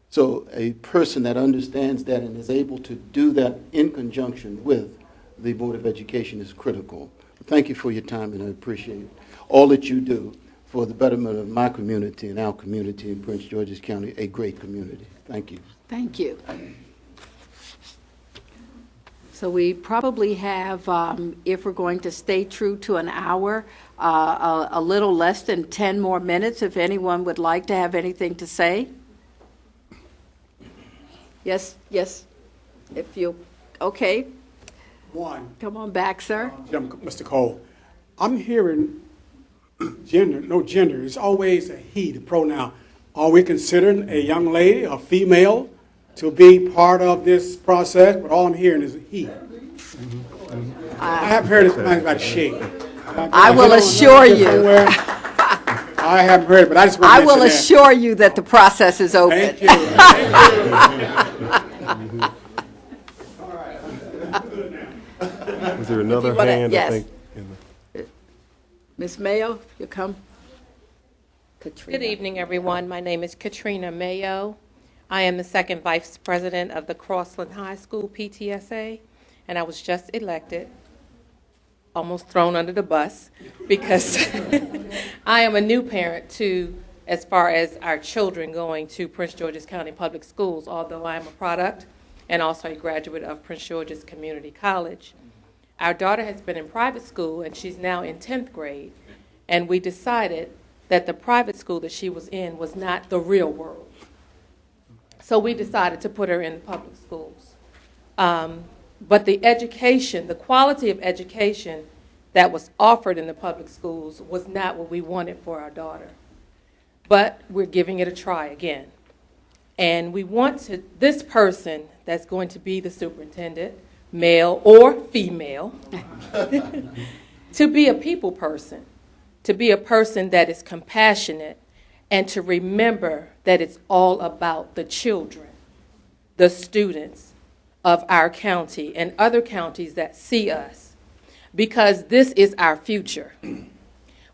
So a person that understands that and is able to do that in conjunction with the Board of Education is critical. Thank you for your time, and I appreciate all that you do for the betterment of my community and our community in Prince George's County, a great community. Thank you. Thank you. So we probably have, if we're going to stay true to an hour, a little less than 10 more minutes, if anyone would like to have anything to say. Yes, if you, okay. One. Come on back, sir. Mr. Cole, I'm hearing no gender. It's always a he, the pronoun. Are we considering a young lady, a female, to be part of this process? But all I'm hearing is a he. I haven't heard anything about she. I will assure you. I haven't heard it, but I just want to I will assure you that the process is open. Thank you. Is there another hand? Yes. I think. Ms. Mayo, you come Katrina. Good evening, everyone. My name is Katrina Mayo. I am the second vice president of the Crossland High School PTSA, and I was just elected, almost thrown under the bus, because I am a new parent to, as far as our children going to Prince George's County Public Schools, although I am a product and also a graduate of Prince George's Community College. Our daughter has been in private school, and she's now in 10th grade, and we decided that the private school that she was in was not the real world. So we decided to put her in public schools. But the education, the quality of education that was offered in the public schools was not what we wanted for our daughter. But we're giving it a try again. And we want this person that's going to be the superintendent, male or female, to be a people person, to be a person that is compassionate, and to remember that it's all about the children, the students of our county and other counties that see us, because this is our future.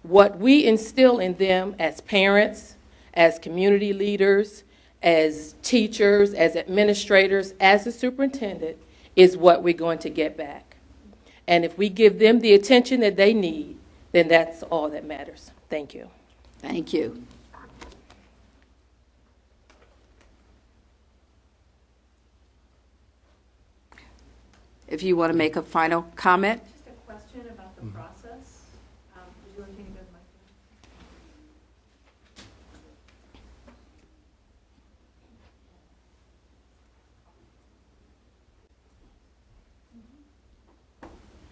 What we instill in them as parents, as community leaders, as teachers, as administrators, as a superintendent, is what we're going to get back. And if we give them the attention that they need, then that's all that matters. Thank you. Thank you. If you want to make a final comment. Just a question about the process. Would you like me to go to my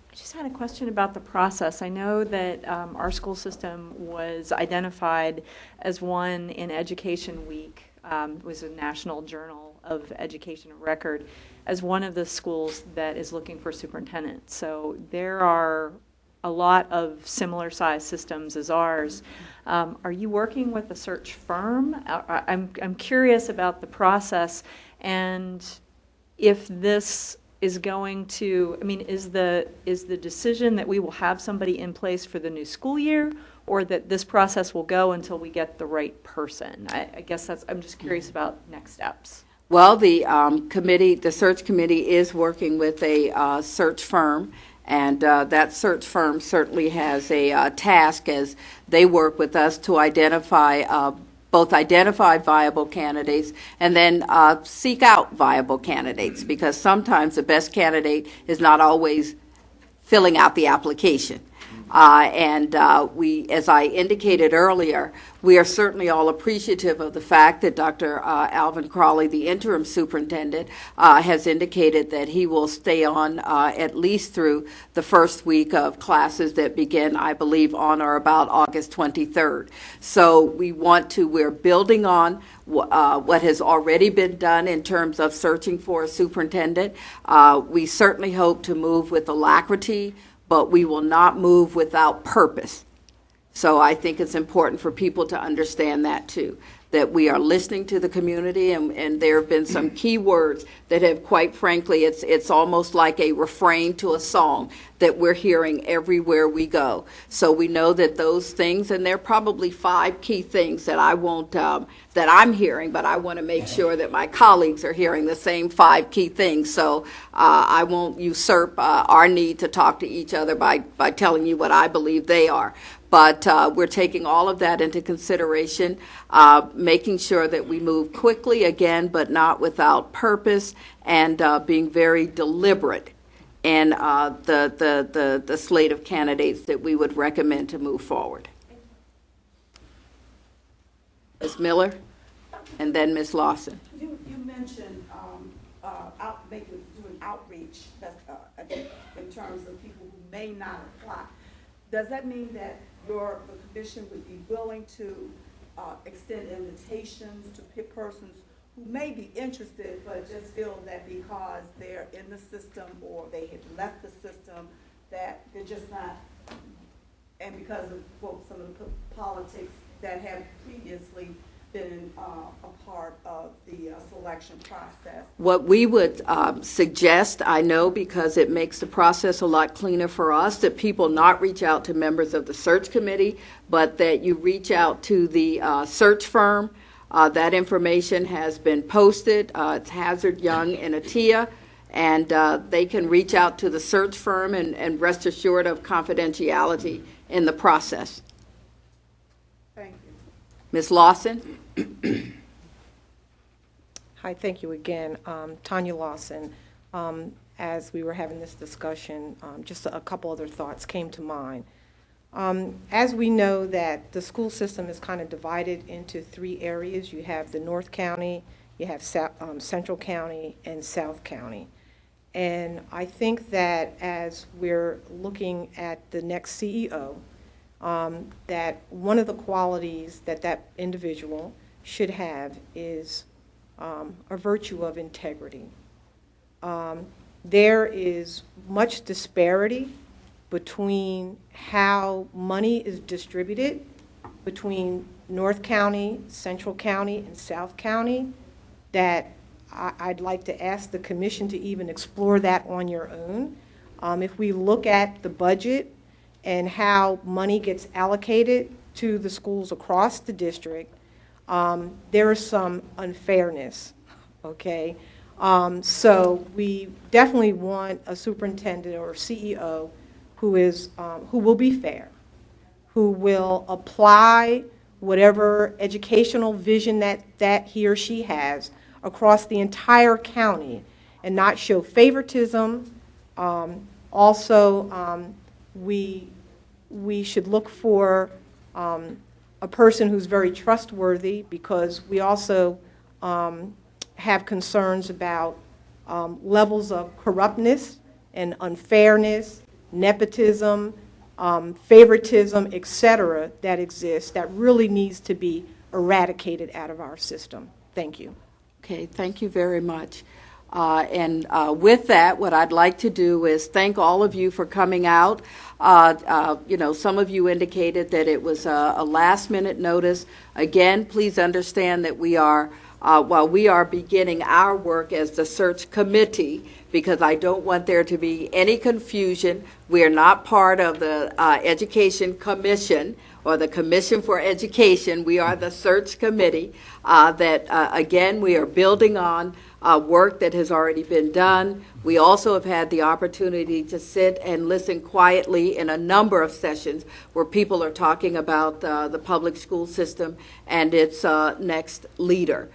I just had a question about the process. I know that our school system was identified as one in Education Week, was a National Journal of Education record, as one of the schools that is looking for superintendent. So there are a lot of similar size systems as ours. Are you working with a search firm? I'm curious about the process, and if this is going to, I mean, is the decision that we will have somebody in place for the new school year, or that this process will go until we get the right person? I guess I'm just curious about next steps. Well, the search committee is working with a search firm, and that search firm certainly has a task as they work with us to both identify viable candidates and then seek out viable candidates, because sometimes the best candidate is not always filling out the application. We, as I indicated earlier, we are certainly all appreciative of the fact that Dr. Alvin Crawley, the interim superintendent, has indicated that he will stay on at least through the first week of classes that begin, I believe, on or about August 23rd. So we're building on what has already been done in terms of searching for a superintendent. We certainly hope to move with alacrity, but we will not move without purpose. So I think it's important for people to understand that too, that we are listening to the community, and there have been some key words that have, quite frankly, it's almost like a refrain to a song that we're hearing everywhere we go. So we know that those things, and there are probably 5 key things that I won't, that I'm hearing, but I want to make sure that my colleagues are hearing the same 5 key things. So I won't usurp our need to talk to each other by telling you what I believe they are. But we're taking all of that into consideration, making sure that we move quickly again, but not without purpose, and being very deliberate in the slate of candidates that we would recommend to move forward. Ms. Miller, and then Ms. Lawson. You mentioned doing outreach in terms of people who may not apply. Does that mean that the commission would be willing to extend invitations to pick persons who may be interested but just feel that because they're in the system or they have left the system that they're just not, and because of, quote, some of the politics that have previously been a part of the selection process? What we would suggest, I know because it makes the process a lot cleaner for us, that people not reach out to members of the search committee, but that you reach out to the search firm. That information has been posted. It's Hazard, Young, and Atia, and they can reach out to the search firm and rest assured of confidentiality in the process. Thank you. Ms. Lawson? Hi, thank you again. Tanya Lawson. As we were having this discussion, just a couple other thoughts came to mind. As we know that the school system is kind of divided into three areas. You have the North County, you have Central County, and South County. And I think that as we're looking at the next CEO, that one of the qualities that that individual should have is a virtue of integrity. There is much disparity between how money is distributed between North County, Central County, and South County, that I'd like to ask the commission to even explore that on your own. If we look at the budget and how money gets allocated to the schools across the district, there is some unfairness, okay? So we definitely want a superintendent or CEO who will be fair, who will apply whatever educational vision that he or she has across the entire county and not show favoritism. Also, we should look for a person who's very trustworthy, because we also have concerns about levels of corruptness and unfairness, nepotism, favoritism, etc., that exists, that really needs to be eradicated out of our system. Thank you. Okay, thank you very much. With that, what I'd like to do is thank all of you for coming out. Some of you indicated that it was a last-minute notice. Again, please understand that we are, while we are beginning our work as the search committee, because I don't want there to be any confusion, we are not part of the Education Commission or the Commission for Education. We are the search committee again, we are building on work that has already been done. We also have had the opportunity to sit and listen quietly in a number of sessions where people are talking about the public school system and its next leader.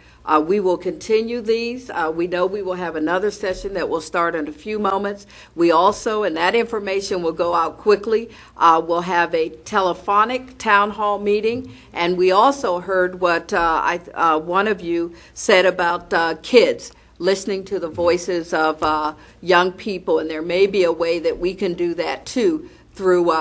We will continue these. We know we will have another session that will start in a few moments. We also, and that information will go out quickly, we'll have a telephonic town hall meeting. And we also heard what one of you said about kids, listening to the voices of young people. And there may be a way that we can do that too through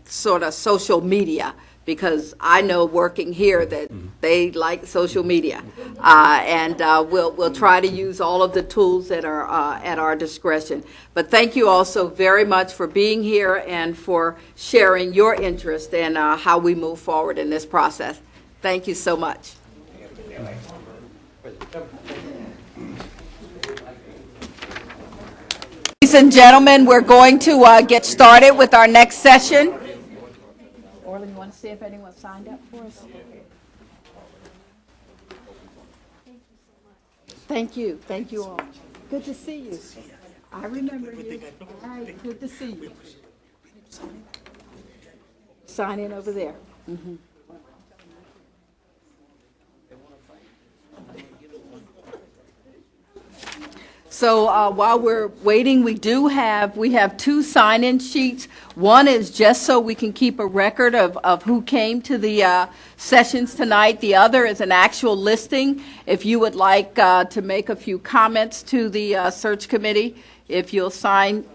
sort of social media, because I know working here that they like social media. We'll try to use all of the tools that are at our discretion. But thank you also very much for being here and for sharing your interest in how we move forward in this process. Thank you so much. Ladies and gentlemen, we're going to get started with our next session. Orlin, you want to see if anyone signed up for us? Thank you. Thank you all. Good to see you. I remember you. All right, good to see you. Sign in over there. Mm-hmm. So while we're waiting, we have two sign-in sheets. One is just so we can keep a record of who came to the sessions tonight. The other is an actual listing. If you would like to make a few comments to the search committee, if you'll sign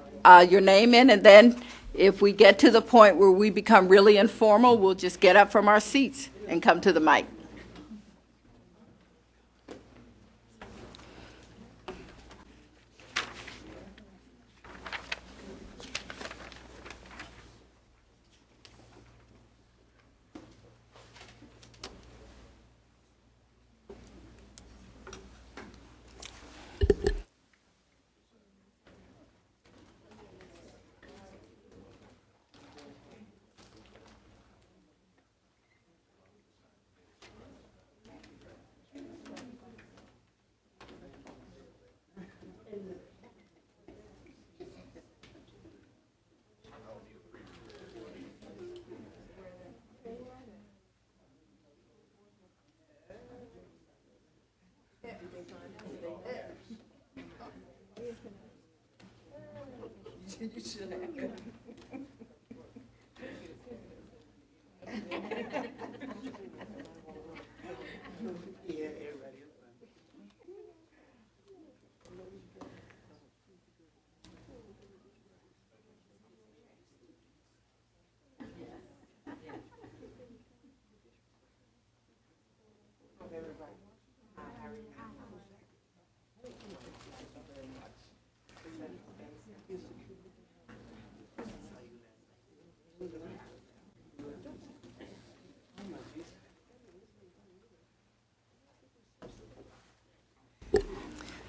your name in, and then if we get to the point where we become really informal, we'll just get up from our seats and come to the mic.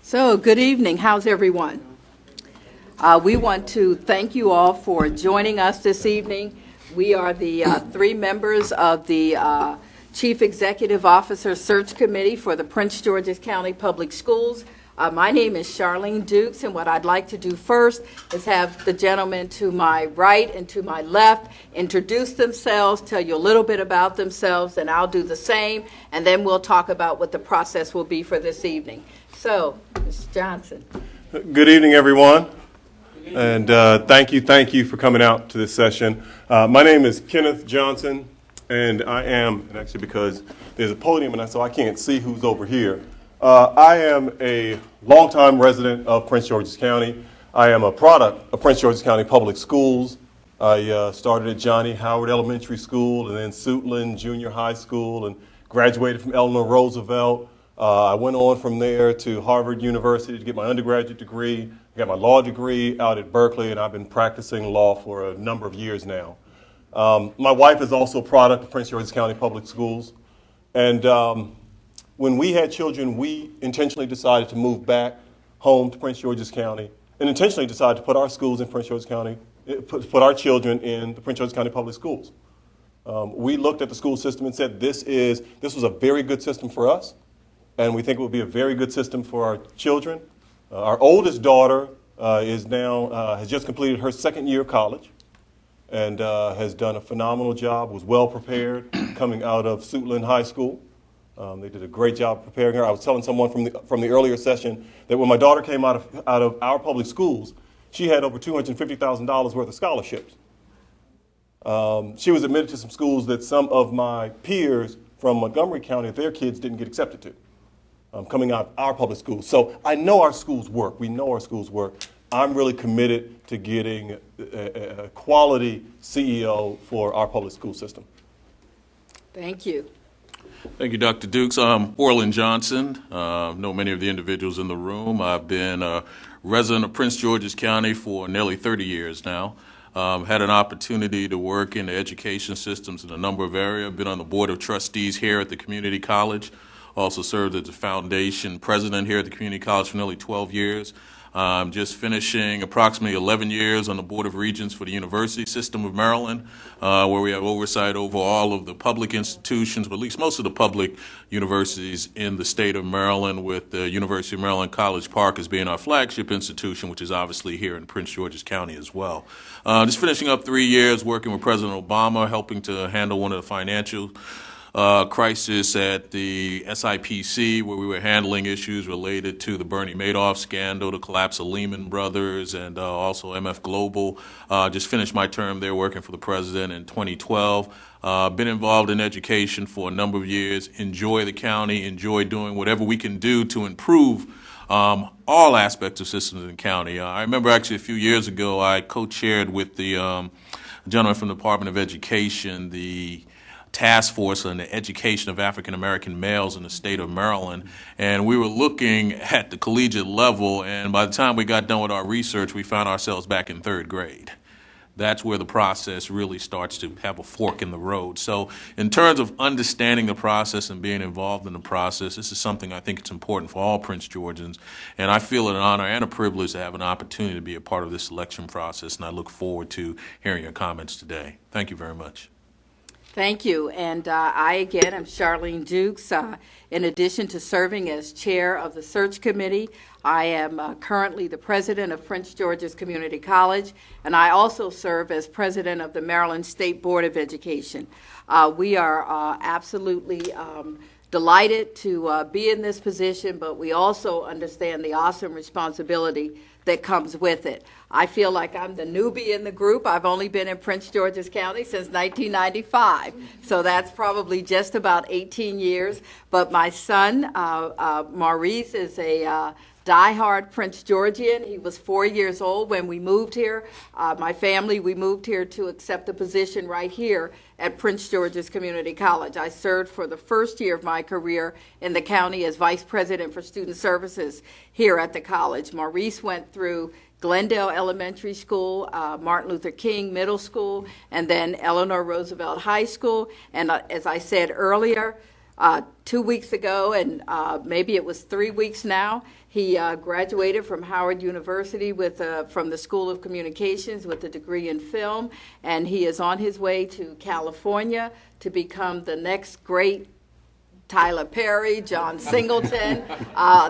So, good evening. How's everyone? We want to thank you all for joining us this evening. We are the three members of the Chief Executive Officer Search Committee for the Prince George's County Public Schools. My name is Charlene Dukes, and what I'd like to do first is have the gentlemen to my right and to my left introduce themselves, tell you a little bit about themselves, and I'll do the same, and then we'll talk about what the process will be for this evening. So, Mr. Johnson. Good evening, everyone, and thank you for coming out to this session. My name is Kenneth Johnson, and I am, and actually because there's a podium and so I can't see who's over here, I am a longtime resident of Prince George's County. I am a product of Prince George's County Public Schools. I started at Johnny Howard Elementary School and then Suitland Junior High School and graduated from Eleanor Roosevelt. I went on from there to Harvard University to get my undergraduate degree. I got my law degree out at Berkeley, and I've been practicing law for a number of years now. My wife is also a product of Prince George's County Public Schools. And when we had children, we intentionally decided to move back home to Prince George's County and intentionally decided to put our schools in Prince George's County, put our children in the Prince George's County Public Schools. We looked at the school system and said this was a very good system for us. And we think it will be a very good system for our children. Our oldest daughter has just completed her second year of college and has done a phenomenal job, was well prepared coming out of Suitland High School. They did a great job preparing her. I was telling someone from the earlier session that when my daughter came out of our public schools, she had over $250,000 worth of scholarships. She was admitted to some schools that some of my peers from Montgomery County, their kids didn't get accepted to. Coming out of our public schools. So I know our schools work. We know our schools work. I'm really committed to getting a quality CEO for our public school system. Thank you. Thank you, Dr. Dukes. I'm Orlin Johnson. Know many of the individuals in the room. I've been a resident of Prince George's County for nearly 30 years now. Had an opportunity to work in the education systems in a number of areas. Been on the board of trustees here at the community college. Also served as the foundation president here at the community college for nearly 12 years. I'm just finishing approximately 11 years on the Board of Regents for the University System of Maryland, where we have oversight over all of the public institutions, but at least most of the public universities in the state of Maryland, with the University of Maryland College Park as being our flagship institution, which is obviously here in Prince George's County as well. Just finishing up 3 years working with President Obama, helping to handle one of the financial crisis at the SIPC, where we were handling issues related to the Bernie Madoff scandal, the collapse of Lehman Brothers, and also MF Global. Just finished my term there working for the president in 2012. Been involved in education for a number of years. Enjoy the county, enjoy doing whatever we can do to improve all aspects of systems in the county. I remember actually a few years ago I co-chaired with the gentleman from the Department of Education the task force on the education of African American males in the state of Maryland, and we were looking at the collegiate level, and by the time we got done with our research, we found ourselves back in third grade. That's where the process really starts to have a fork in the road. So in terms of understanding the process and being involved in the process, this is something I think it's important for all Prince Georgians, and I feel it an honor and a privilege to have an opportunity to be a part of this selection process, and I look forward to hearing your comments today. Thank you very much. Thank you. And I, again, am Charlene Dukes. In addition to serving as chair of the search committee, I am currently the president of Prince George's Community College, and I also serve as president of the Maryland State Board of Education. We are absolutely delighted to be in this position, but we also understand the awesome responsibility that comes with it. I feel like I'm the newbie in the group. I've only been in Prince George's County since 1995, so that's probably just about 18 years. But my son, Maurice, is a diehard Prince Georgian. He was 4 years old when we moved here. My family, we moved here to accept a position right here at Prince George's Community College. I served for the first year of my career in the county as Vice President for Student Services here at the college. Maurice went through Glendale Elementary School, Martin Luther King Middle School, and then Eleanor Roosevelt High School. And as I said earlier, 2 weeks ago, and maybe it was 3 weeks now, he graduated from Howard University from the School of Communications with a degree in film, and he is on his way to California to become the next great Tyler Perry, John Singleton.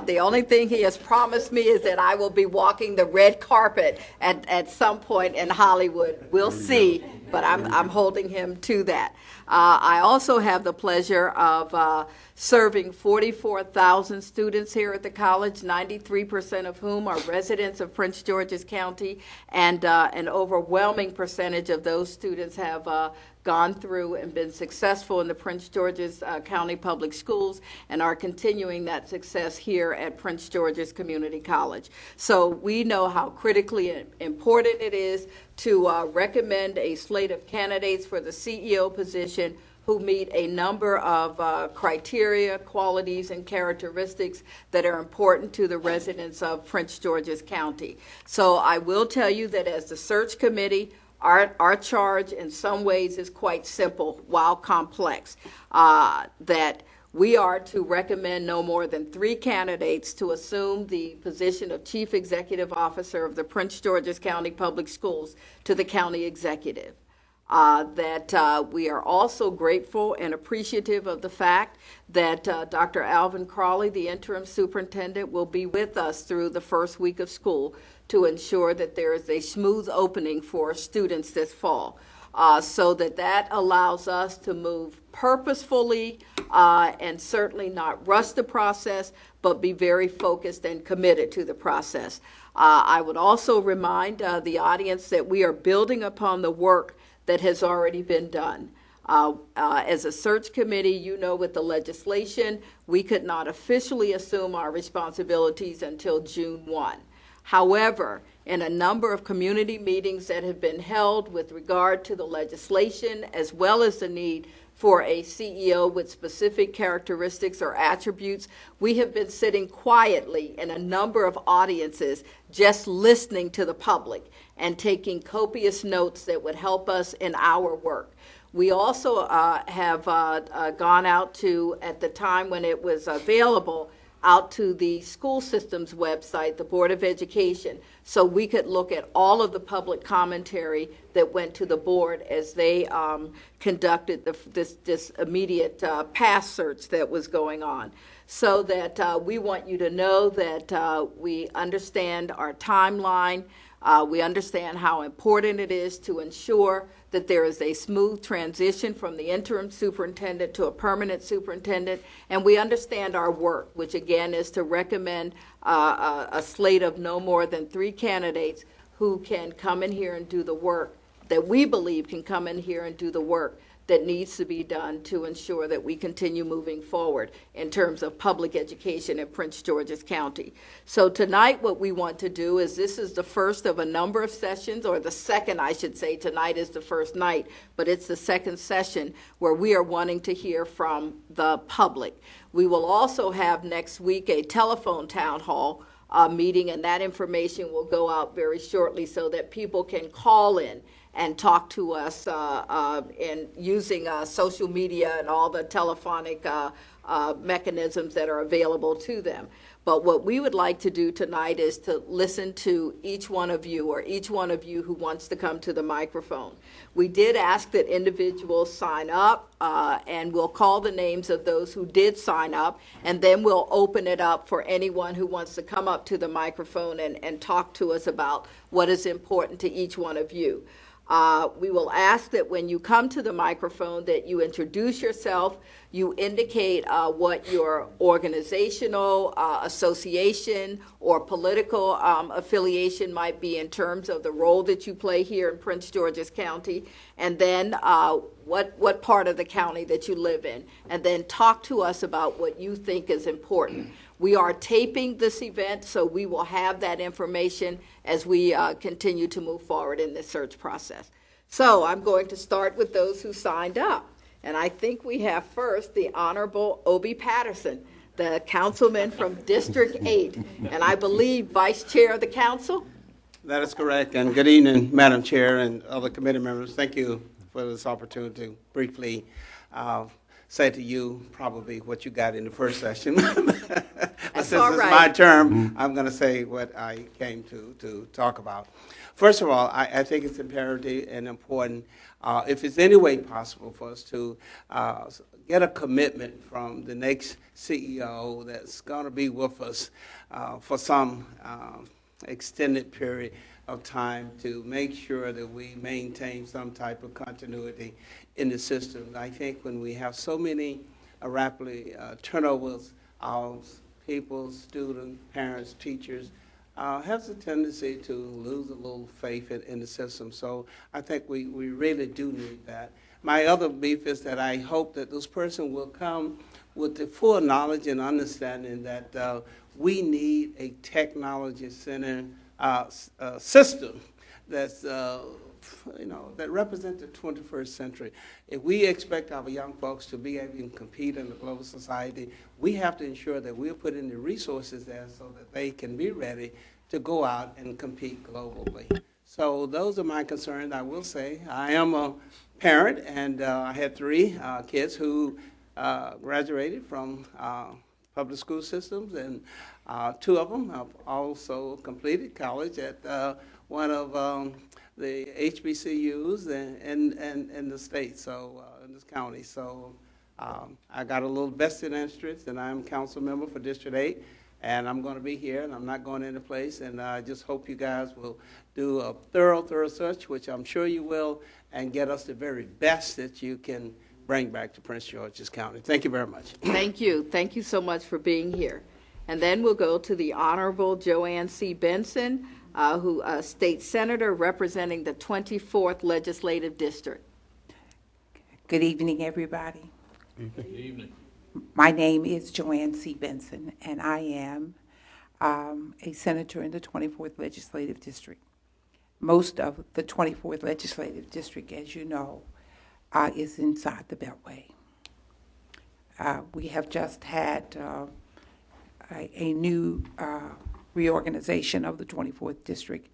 The only thing he has promised me is that I will be walking the red carpet at some point in Hollywood. We'll see, but I'm holding him to that. I also have the pleasure of serving 44,000 students here at the college, 93% of whom are residents of Prince George's County, and an overwhelming percentage of those students have gone through and been successful in the Prince George's County Public Schools and are continuing that success here at Prince George's Community College. So we know how critically important it is to recommend a slate of candidates for the CEO position who meet a number of criteria, qualities, and characteristics that are important to the residents of Prince George's County. So I will tell you that as the search committee, our charge in some ways is quite simple while complex, that we are to recommend no more than 3 candidates to assume the position of Chief Executive Officer of the Prince George's County Public Schools to the county executive. That we are also grateful and appreciative of the fact that Dr. Alvin Crawley, the interim superintendent, will be with us through the first week of school to ensure that there is a smooth opening for students this fall. So that allows us to move purposefully and certainly not rush the process, but be very focused and committed to the process. I would also remind the audience that we are building upon the work that has already been done. As a search committee, you know, with the legislation, we could not officially assume our responsibilities until June 1. However, in a number of community meetings that have been held with regard to the legislation, as well as the need for a CEO with specific characteristics or attributes, we have been sitting quietly in a number of audiences just listening to the public and taking copious notes that would help us in our work. We also have gone out to, at the time when it was available, out to the school system's website, the Board of Education, so we could look at all of the public commentary that went to the board as they conducted this immediate pass search that was going on. So that we want you to know that we understand our timeline. We understand how important it is to ensure that there is a smooth transition from the interim superintendent to a permanent superintendent, and we understand our work, which again is to recommend a slate of no more than 3 candidates who can come in here and do the work that we believe can come in here and do the work that needs to be done to ensure that we continue moving forward in terms of public education in Prince George's County. So tonight what we want to do is, this is the first of a number of sessions, or the second, I should say. Tonight is the first night, but it's the second session where we are wanting to hear from the public. We will also have next week a telephone town hall meeting, and that information will go out very shortly so that people can call in and talk to us in using social media and all the telephonic mechanisms that are available to them. But what we would like to do tonight is to listen to each one of you, or each one of you who wants to come to the microphone. We did ask that individuals sign up, and we'll call the names of those who did sign up, and then we'll open it up for anyone who wants to come up to the microphone and talk to us about what is important to each one of you. We will ask that when you come to the microphone that you introduce yourself, you indicate what your organizational, association, or political affiliation might be in terms of the role that you play here in Prince George's County, and then what part of the county that you live in, and then talk to us about what you think is important. We are taping this event, so we will have that information as we continue to move forward in this search process. So I'm going to start with those who signed up. And I think we have first the Honorable Obie Patterson, the councilman from District 8, and I believe Vice Chair of the Council. That is correct. And good evening, Madam Chair and other committee members. Thank you for this opportunity to briefly say to you probably what you got in the first session. Since it's my term, I'm going to say what I came to talk about. First of all, I think it's imperative and important, if it's any way possible for us to get a commitment from the next CEO that's going to be with us for some extended period of time to make sure that we maintain some type of continuity in the system. I think when we have so many rapidly turnovers of people, students, parents, teachers, has a tendency to lose a little faith in the system. So I think we really do need that. My other beef is that I hope that this person will come with the full knowledge and understanding that we need a technology-centered system that's, that represents the 21st century. If we expect our young folks to be able to compete in the global society, we have to ensure that we're putting the resources there so that they can be ready to go out and compete globally. So those are my concerns. I will say I am a parent, and I had 3 kids who graduated from public school systems, and 2 of them have also completed college at one of the HBCUs in the state, so in this county. So I got a little vested interest, and I'm council member for District 8, and I'm going to be here, and I'm not going into place, and I just hope you guys will do a thorough search, which I'm sure you will, and get us the very best that you can bring back to Prince George's County. Thank you very much. Thank you. Thank you so much for being here. And then we'll go to the Honorable Joanne C. Benson, who State Senator representing the 24th Legislative District. Good evening, everybody. Good evening. My name is Joanne C. Benson, and I am a senator in the 24th Legislative District. Most of the 24th Legislative District, as you know, is inside the Beltway. We have just had a new reorganization of the 24th District,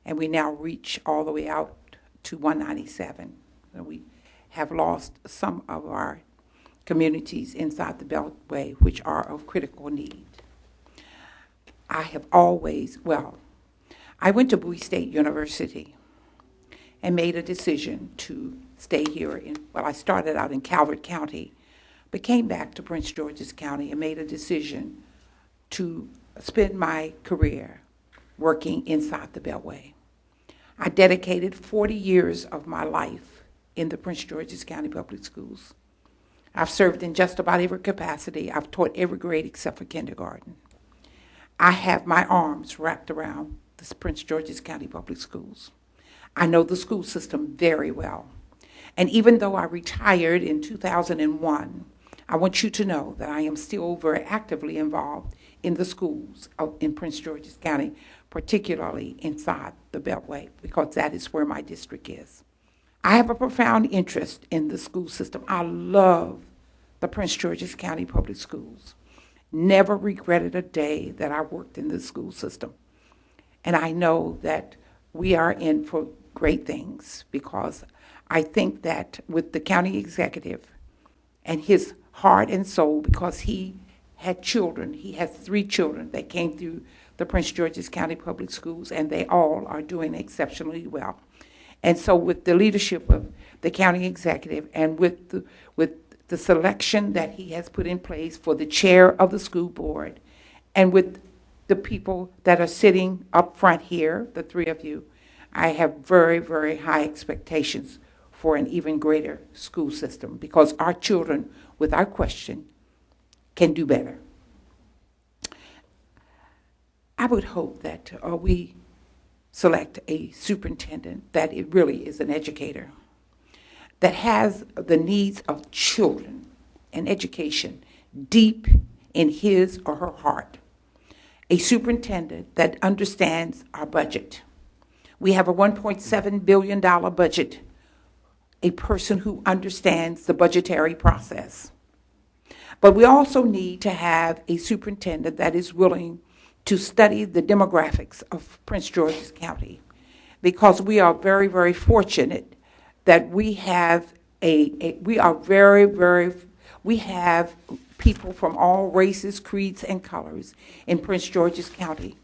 and we now reach all the way out to 197. So we have lost some of our communities inside the Beltway, which are of critical need. I have always, I went to Bowie State University and made a decision to stay here I started out in Calvert County, but came back to Prince George's County and made a decision to spend my career working inside the Beltway. I dedicated 40 years of my life in the Prince George's County Public Schools. I've served in just about every capacity. I've taught every grade except for kindergarten. I have my arms wrapped around the Prince George's County Public Schools. I know the school system very well. And even though I retired in 2001, I want you to know that I am still very actively involved in the schools in Prince George's County, particularly inside the Beltway, because that is where my district is. I have a profound interest in the school system. I love the Prince George's County Public Schools. Never regretted a day that I worked in the school system. And I know that we are in for great things, because I think that with the county executive and his heart and soul, because he had children, he has 3 children that came through the Prince George's County Public Schools, and they all are doing exceptionally well. And so with the leadership of the county executive and with the selection that he has put in place for the chair of the school board, and with the people that are sitting up front here, the 3 of you, I have very, very high expectations for an even greater school system because our children, without question, can do better. I would hope that we select a superintendent that it really is an educator, that has the needs of children and education deep in his or her heart. A superintendent that understands our budget. We have a $1.7 billion budget. A person who understands the budgetary process. But we also need to have a superintendent that is willing to study the demographics of Prince George's County, because we are very, very fortunate that we have we have people from all races, creeds, and colors in Prince George's County.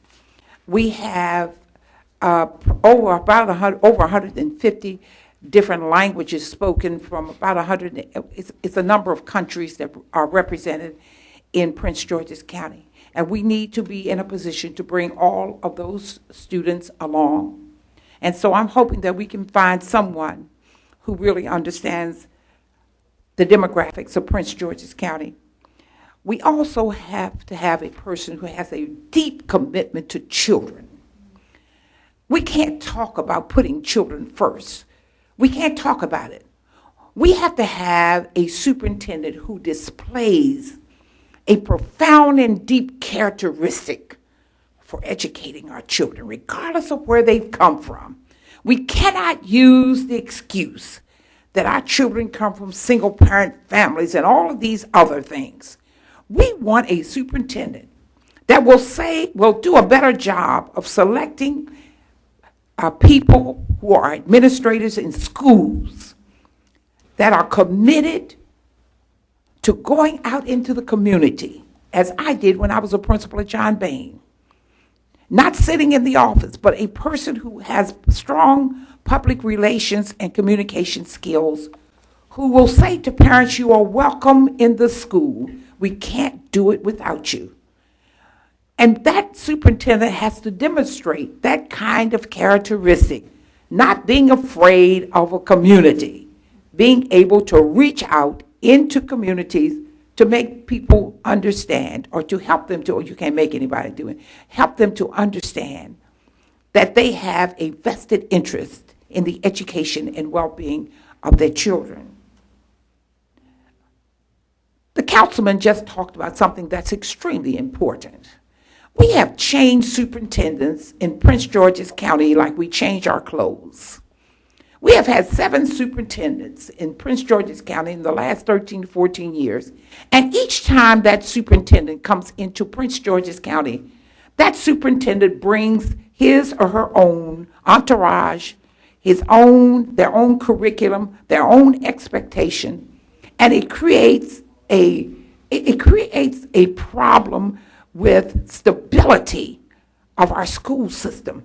We have over 150 different languages spoken from about 100. It's a number of countries that are represented in Prince George's County. And we need to be in a position to bring all of those students along. And so I'm hoping that we can find someone who really understands the demographics of Prince George's County. We also have to have a person who has a deep commitment to children. We can't talk about putting children first. We can't talk about it. We have to have a superintendent who displays a profound and deep characteristic for educating our children, regardless of where they've come from. We cannot use the excuse that our children come from single-parent families and all of these other things. We want a superintendent that will do a better job of selecting people who are administrators in schools that are committed to going out into the community, as I did when I was a principal at John Bain. Not sitting in the office, but a person who has strong public relations and communication skills, who will say to parents, you are welcome in the school. We can't do it without you. And that superintendent has to demonstrate that kind of characteristic, not being afraid of a community, being able to reach out into communities to make people understand, or to help them to, or you can't make anybody do it, help them to understand that they have a vested interest in the education and well-being of their children. The councilman just talked about something that's extremely important. We have changed superintendents in Prince George's County like we change our clothes. We have had 7 superintendents in Prince George's County in the last 13 to 14 years. And each time that superintendent comes into Prince George's County, that superintendent brings his or her own entourage, their own curriculum, their own expectation, and it creates a problem with stability of our school system.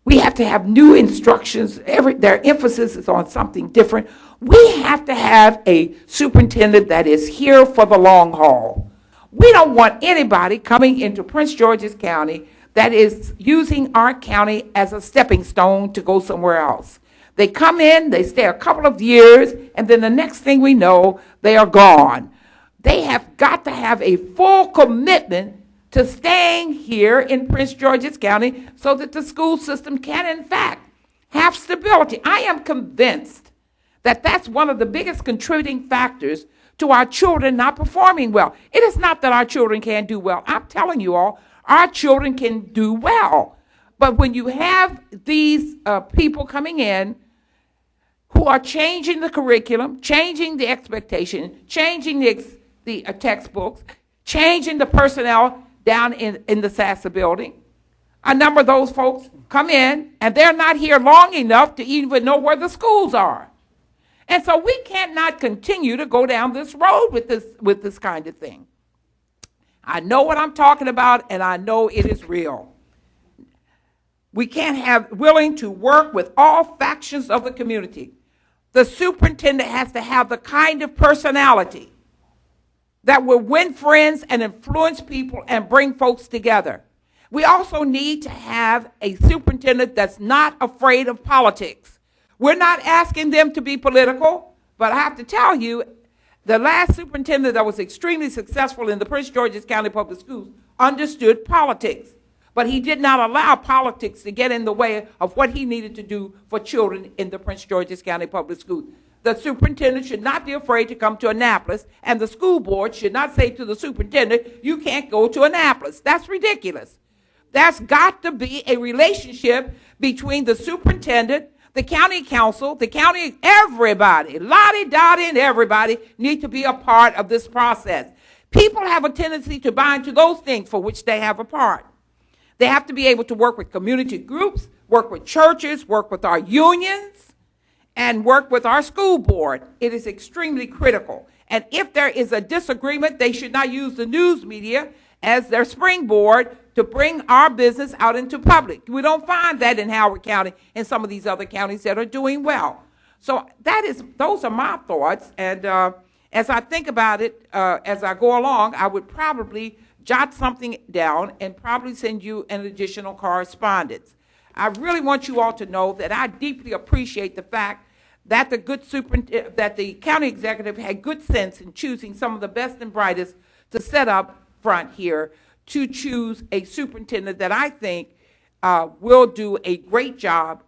We have to have new instructions. Their emphasis is on something different. We have to have a superintendent that is here for the long haul. We don't want anybody coming into Prince George's County that is using our county as a stepping stone to go somewhere else. They come in, they stay a couple of years, and then the next thing we know, they are gone. They have got to have a full commitment to staying here in Prince George's County so that the school system can, in fact, have stability. I am convinced that that's one of the biggest contributing factors to our children not performing well. It is not that our children can't do well. I'm telling you all, our children can do well. But when you have these people coming in who are changing the curriculum, changing the expectation, changing the textbooks, changing the personnel down in the SASA building, a number of those folks come in and they're not here long enough to even know where the schools are. And so we cannot continue to go down this road with this kind of thing. I know what I'm talking about, and I know it is real. We can't have willing to work with all factions of the community. The superintendent has to have the kind of personality that will win friends and influence people and bring folks together. We also need to have a superintendent that's not afraid of politics. We're not asking them to be political, but I have to tell you, the last superintendent that was extremely successful in the Prince George's County Public Schools understood politics, but he did not allow politics to get in the way of what he needed to do for children in the Prince George's County Public Schools. The superintendent should not be afraid to come to Annapolis, and the school board should not say to the superintendent, you can't go to Annapolis. That's ridiculous. There's got to be a relationship between the superintendent, the county council, the county, everybody, Lottie-Dottie and everybody need to be a part of this process. People have a tendency to buy into those things for which they have a part. They have to be able to work with community groups, work with churches, work with our unions, and work with our school board. It is extremely critical. And if there is a disagreement, they should not use the news media as their springboard to bring our business out into public. We don't find that in Howard County and some of these other counties that are doing well. So those are my thoughts. And as I think about it, as I go along, I would probably jot something down and probably send you an additional correspondence. I really want you all to know that I deeply appreciate the fact that the county executive had good sense in choosing some of the best and brightest to set up front here to choose a superintendent that I think will do a great job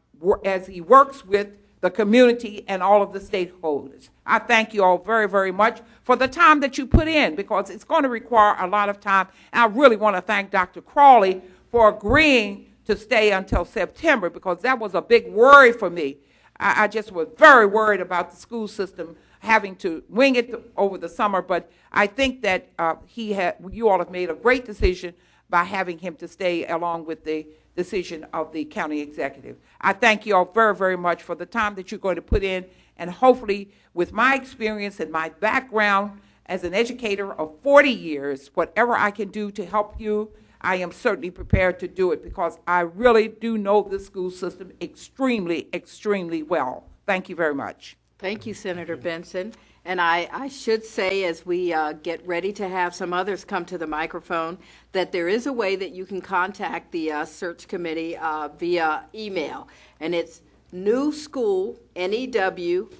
as he works with the community and all of the stakeholders. I thank you all very, very much for the time that you put in, because it's going to require a lot of time. And I really want to thank Dr. Crawley for agreeing to stay until September, because that was a big worry for me. I just was very worried about the school system having to wing it over the summer, but I think that you all have made a great decision by having him to stay along with the decision of the county executive. I thank you all very, very much for the time that you're going to put in, and hopefully with my experience and my background as an educator of 40 years, whatever I can do to help you, I am certainly prepared to do it, because I really do know the school system extremely, extremely well. Thank you very much. Thank you, Senator Benson. And I should say, as we get ready to have some others come to the microphone, that there is a way that you can contact the search committee via email. And it's newschool, NEWSCHOOL,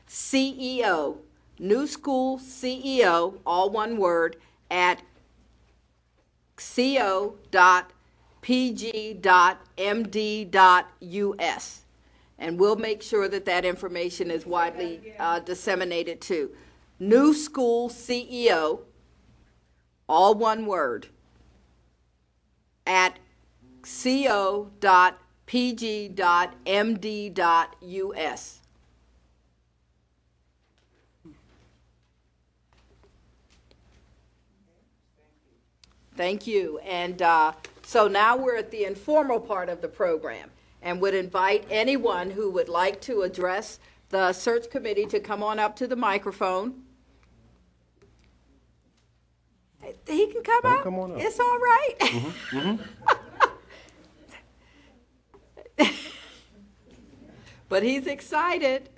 CEO, newschool CEO, all one word, at co.pg.md.us. And we'll make sure that that information is widely disseminated too. New School CEO, all one word, at co.pg.md.us. Thank you. And so now we're at the informal part of the program, and would invite anyone who would like to address the search committee to come on up to the microphone. He can come up. Come on up. It's all right. But he's excited.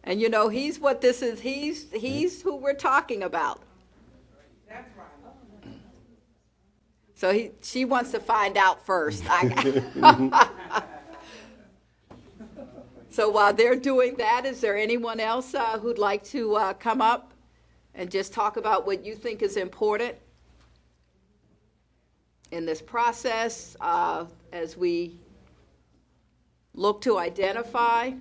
And you know, he's what this is. He's who we're talking about. That's right. So she wants to find out first. So while they're doing that, is there anyone else who'd like to come up and just talk about what you think is important in this process as we look to identify?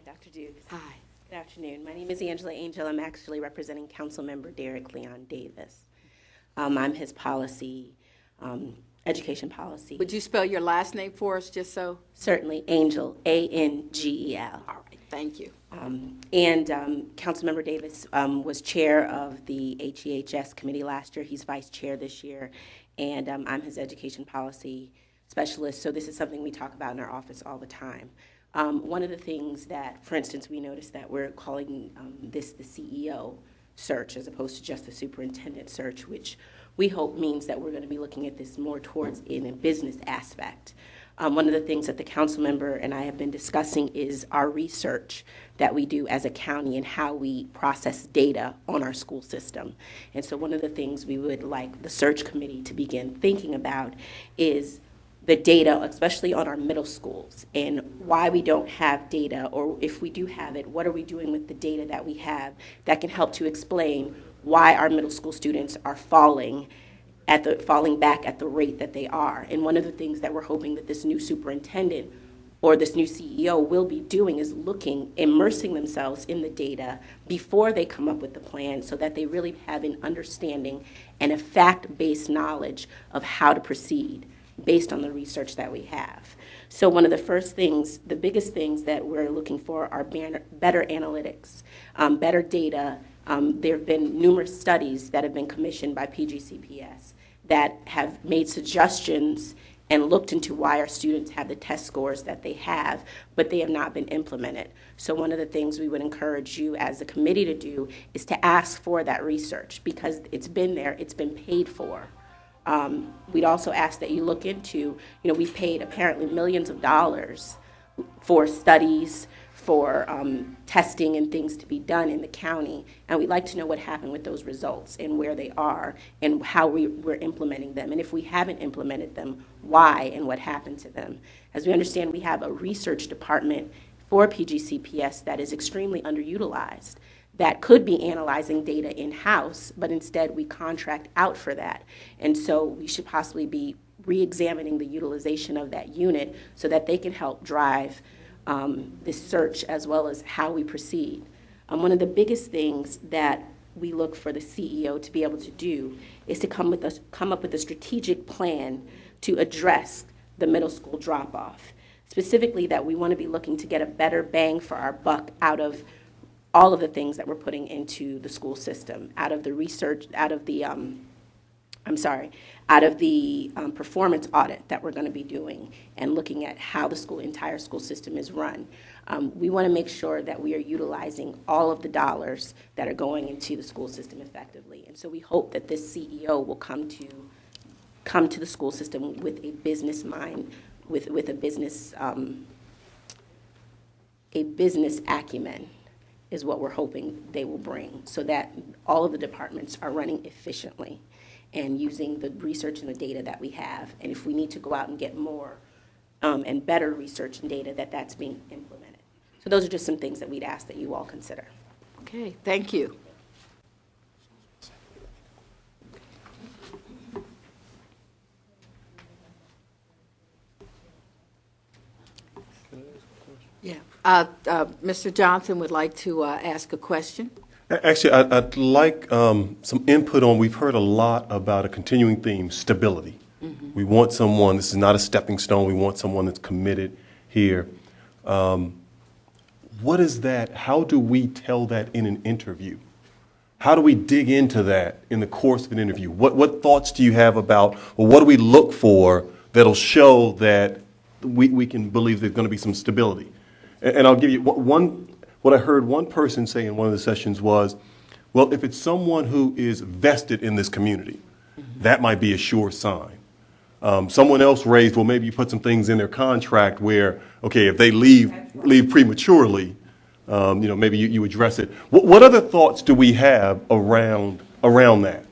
Dr. Dukes. Hi. Good afternoon. My name is Angela Angel. I'm actually representing Councilmember Derek Leon Davis. I'm his policy, education policy. Would you spell your last name for us, just so? Certainly, Angel, A-N-G-E-L. All right, thank you. And Councilmember Davis was chair of the HEHS committee last year. He's vice chair this year, and I'm his education policy specialist. So this is something we talk about in our office all the time. One of the things that, for instance, we noticed that we're calling this the CEO search as opposed to just the superintendent search, which we hope means that we're going to be looking at this more towards in a business aspect. One of the things that the council member and I have been discussing is our research that we do as a county and how we process data on our school system. And so one of the things we would like the search committee to begin thinking about is the data, especially on our middle schools, and why we don't have data, or if we do have it, what are we doing with the data that we have that can help to explain why our middle school students are falling back at the rate that they are. And one of the things that we're hoping that this new superintendent or this new CEO will be doing is immersing themselves in the data before they come up with the plan, so that they really have an understanding and a fact-based knowledge of how to proceed based on the research that we have. So one of the first things, the biggest things that we're looking for are better analytics, better data. There have been numerous studies that have been commissioned by PGCPS that have made suggestions and looked into why our students have the test scores that they have, but they have not been implemented. So one of the things we would encourage you as a committee to do is to ask for that research, because it's been there, it's been paid for. We'd also ask that you look into, we've paid apparently millions of dollars for studies, for testing and things to be done in the county, and we'd like to know what happened with those results and where they are and how we're implementing them, and if we haven't implemented them, why and what happened to them. As we understand, we have a research department for PGCPS that is extremely underutilized, that could be analyzing data in-house, but instead we contract out for that. And so we should possibly be re-examining the utilization of that unit so that they can help drive this search as well as how we proceed. One of the biggest things that we look for the CEO to be able to do is to come up with a strategic plan to address the middle school drop-off. Specifically, that we want to be looking to get a better bang for our buck out of all of the things that we're putting into the school system, out of the research, out of the performance audit that we're going to be doing and looking at how the entire school system is run. We want to make sure that we are utilizing all of the dollars that are going into the school system effectively. And so we hope that this CEO will come to the school system with a business mind, with a business acumen, is what we're hoping they will bring, so that all of the departments are running efficiently and using the research and the data that we have. And if we need to go out and get more and better research and data, that's being implemented. So those are just some things that we'd ask that you all consider. Okay, thank you. Yeah. Mr. Johnson would like to ask a question. Actually, I'd like some input on, we've heard a lot about a continuing theme, stability. Mm-hmm. We want someone, this is not a stepping stone, we want someone that's committed here. What is that? How do we tell that in an interview? How do we dig into that in the course of an interview? What thoughts do you have about, or what do we look for that'll show that we can believe there's going to be some stability? And I'll give you what I heard one person say in one of the sessions was, well, if it's someone who is vested in this community, that might be a sure sign. Someone else raised, well, maybe you put some things in their contract where, okay, if they leave prematurely, maybe you address it. What other thoughts do we have around that?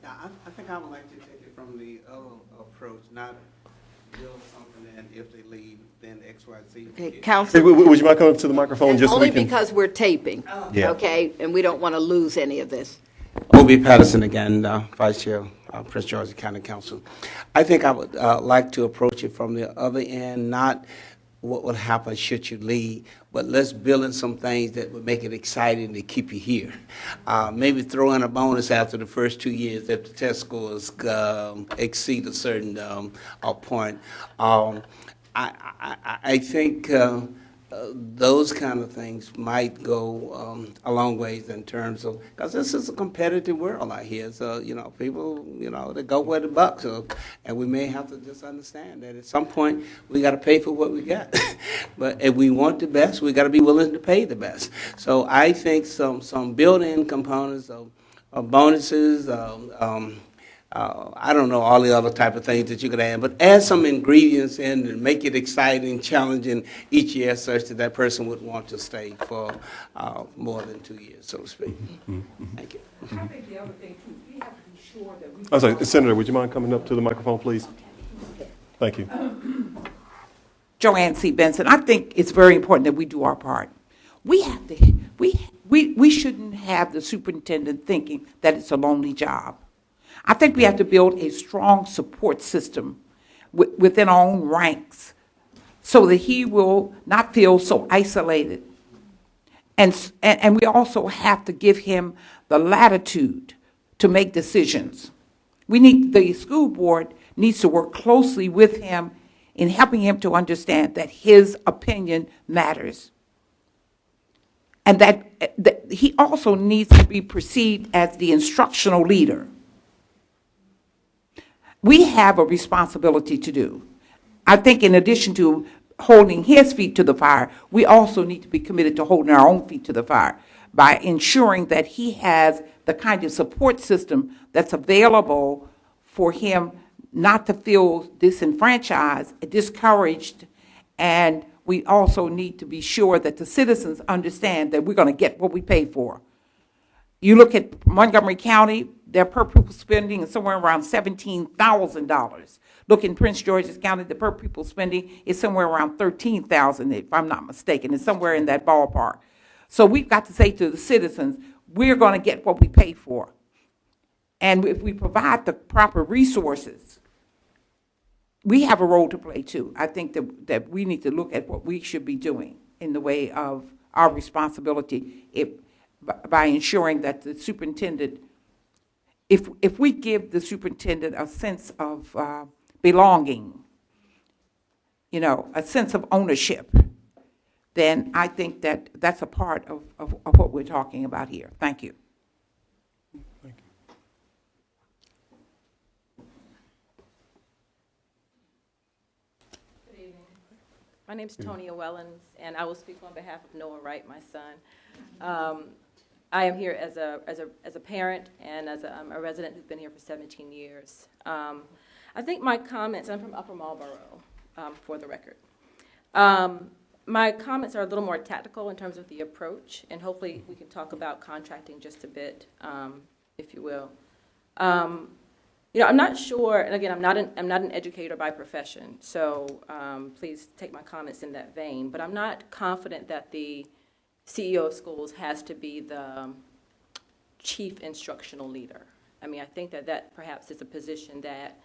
Yeah, I think I would like to take it from the other approach, not build something that if they leave, then X, Y, Z. Okay, Council. Would you mind coming up to the microphone just so only we can? Because we're taping, Yeah. okay, and we don't want to lose any of this. O.B. Patterson again, Vice Chair, Prince George's County Council. I think I would like to approach it from the other end, not what would happen should you leave, but let's build in some things that would make it exciting to keep you here. Maybe throw in a bonus after the first 2 years if the test scores exceed a certain point. I think those kind of things might go a long ways in terms of, because this is a competitive world out here. So, people, they go where the buck's up, and we may have to just understand that at some point we got to pay for what we got. But if we want the best, we got to be willing to pay the best. So I think some built-in components of bonuses, I don't know all the other type of things that you could add, but add some ingredients in and make it exciting, challenging each year such that that person would want to stay for more than 2 years, so to speak. Thank you. I think the other thing, too, we have to be sure that we... I'm sorry, Senator, would you mind coming up to the microphone, please? Thank you. Joanne C. Benson, I think it's very important that we do our part. We have to, we shouldn't have the superintendent thinking that it's a lonely job. I think we have to build a strong support system within our own ranks so that he will not feel so isolated. And we also have to give him the latitude to make decisions. The school board needs to work closely with him in helping him to understand that his opinion matters. And that he also needs to be perceived as the instructional leader. We have a responsibility to do. I think in addition to holding his feet to the fire, we also need to be committed to holding our own feet to the fire by ensuring that he has the kind of support system that's available for him not to feel disenfranchised, discouraged, and we also need to be sure that the citizens understand that we're going to get what we pay for. You look at Montgomery County, their per pupil spending is somewhere around $17,000. Look in Prince George's County, the per pupil spending is somewhere around $13,000, if I'm not mistaken. It's somewhere in that ballpark. So we've got to say to the citizens, we're going to get what we pay for. And if we provide the proper resources, we have a role to play too. I think that we need to look at what we should be doing in the way of our responsibility by ensuring that the superintendent, if we give the superintendent a sense of belonging, a sense of ownership, then I think that that's a part of what we're talking about here. Thank you. Thank you. Good evening. My name is Tonya Wellens, and I will speak on behalf of Noah Wright, my son. I am here as a parent and as a resident who's been here for 17 years. I think my comments, I'm from Upper Marlboro, for the record. My comments are a little more tactical in terms of the approach, and hopefully we can talk about contracting just a bit, if you will. I'm not sure, and again, I'm not an educator by profession, so please take my comments in that vein, but I'm not confident that the CEO of schools has to be the chief instructional leader. I mean, I think that perhaps is a position that,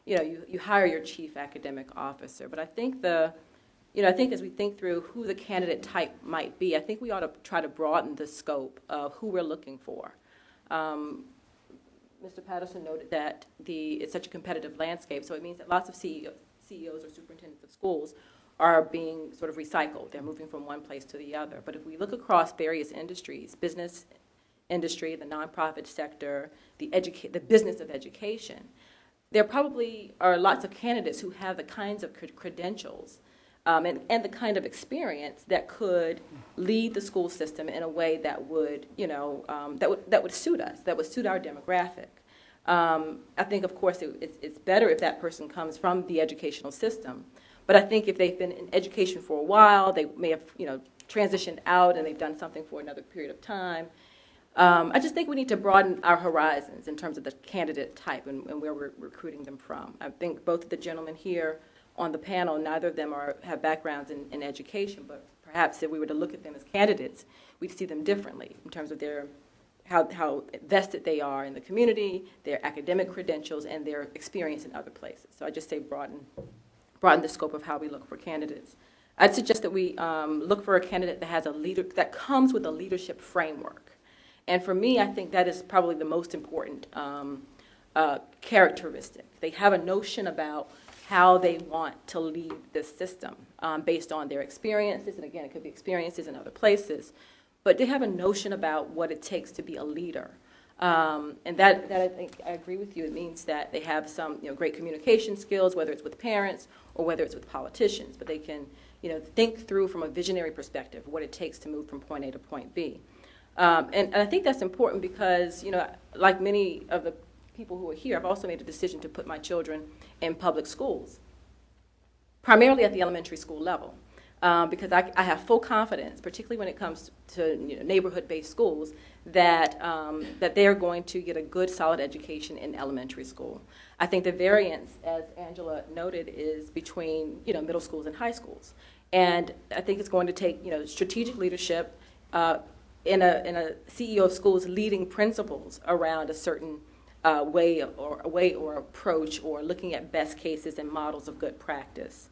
you hire your chief academic officer, but I think I think as we think through who the candidate type might be, I think we ought to try to broaden the scope of who we're looking for. Mr. Patterson noted that it's such a competitive landscape, so it means that lots of CEOs or superintendents of schools are being sort of recycled. They're moving from one place to the other. But if we look across various industries, business industry, the nonprofit sector, the business of education, there probably are lots of candidates who have the kinds of credentials and the kind of experience that could lead the school system in a way that would, that would suit us, that would suit our demographic. I think, of course, it's better if that person comes from the educational system. But I think if they've been in education for a while, they may have, transitioned out and they've done something for another period of time. I just think we need to broaden our horizons in terms of the candidate type and where we're recruiting them from. I think both of the gentlemen here on the panel, neither of them have backgrounds in education, but perhaps if we were to look at them as candidates, we'd see them differently in terms of how vested they are in the community, their academic credentials, and their experience in other places. So I just say broaden the scope of how we look for candidates. I'd suggest that we look for a candidate that has that comes with a leadership framework. And for me, I think that is probably the most important characteristic. They have a notion about how they want to lead this system based on their experiences, and again, it could be experiences in other places, but they have a notion about what it takes to be a leader. And that I think I agree with you. It means that they have some great communication skills, whether it's with parents or whether it's with politicians, but they can think through from a visionary perspective what it takes to move from point A to point B. And I think that's important because like many of the people who are here, I've also made a decision to put my children in public schools, primarily at the elementary school level, because I have full confidence, particularly when it comes to neighborhood-based schools, that that they're going to get a good, solid education in elementary school. I think the variance, as Angela noted, is between middle schools and high schools, and I think it's going to take strategic leadership in a CEO of schools leading principals around a certain way or approach, or looking at best cases and models of good practice.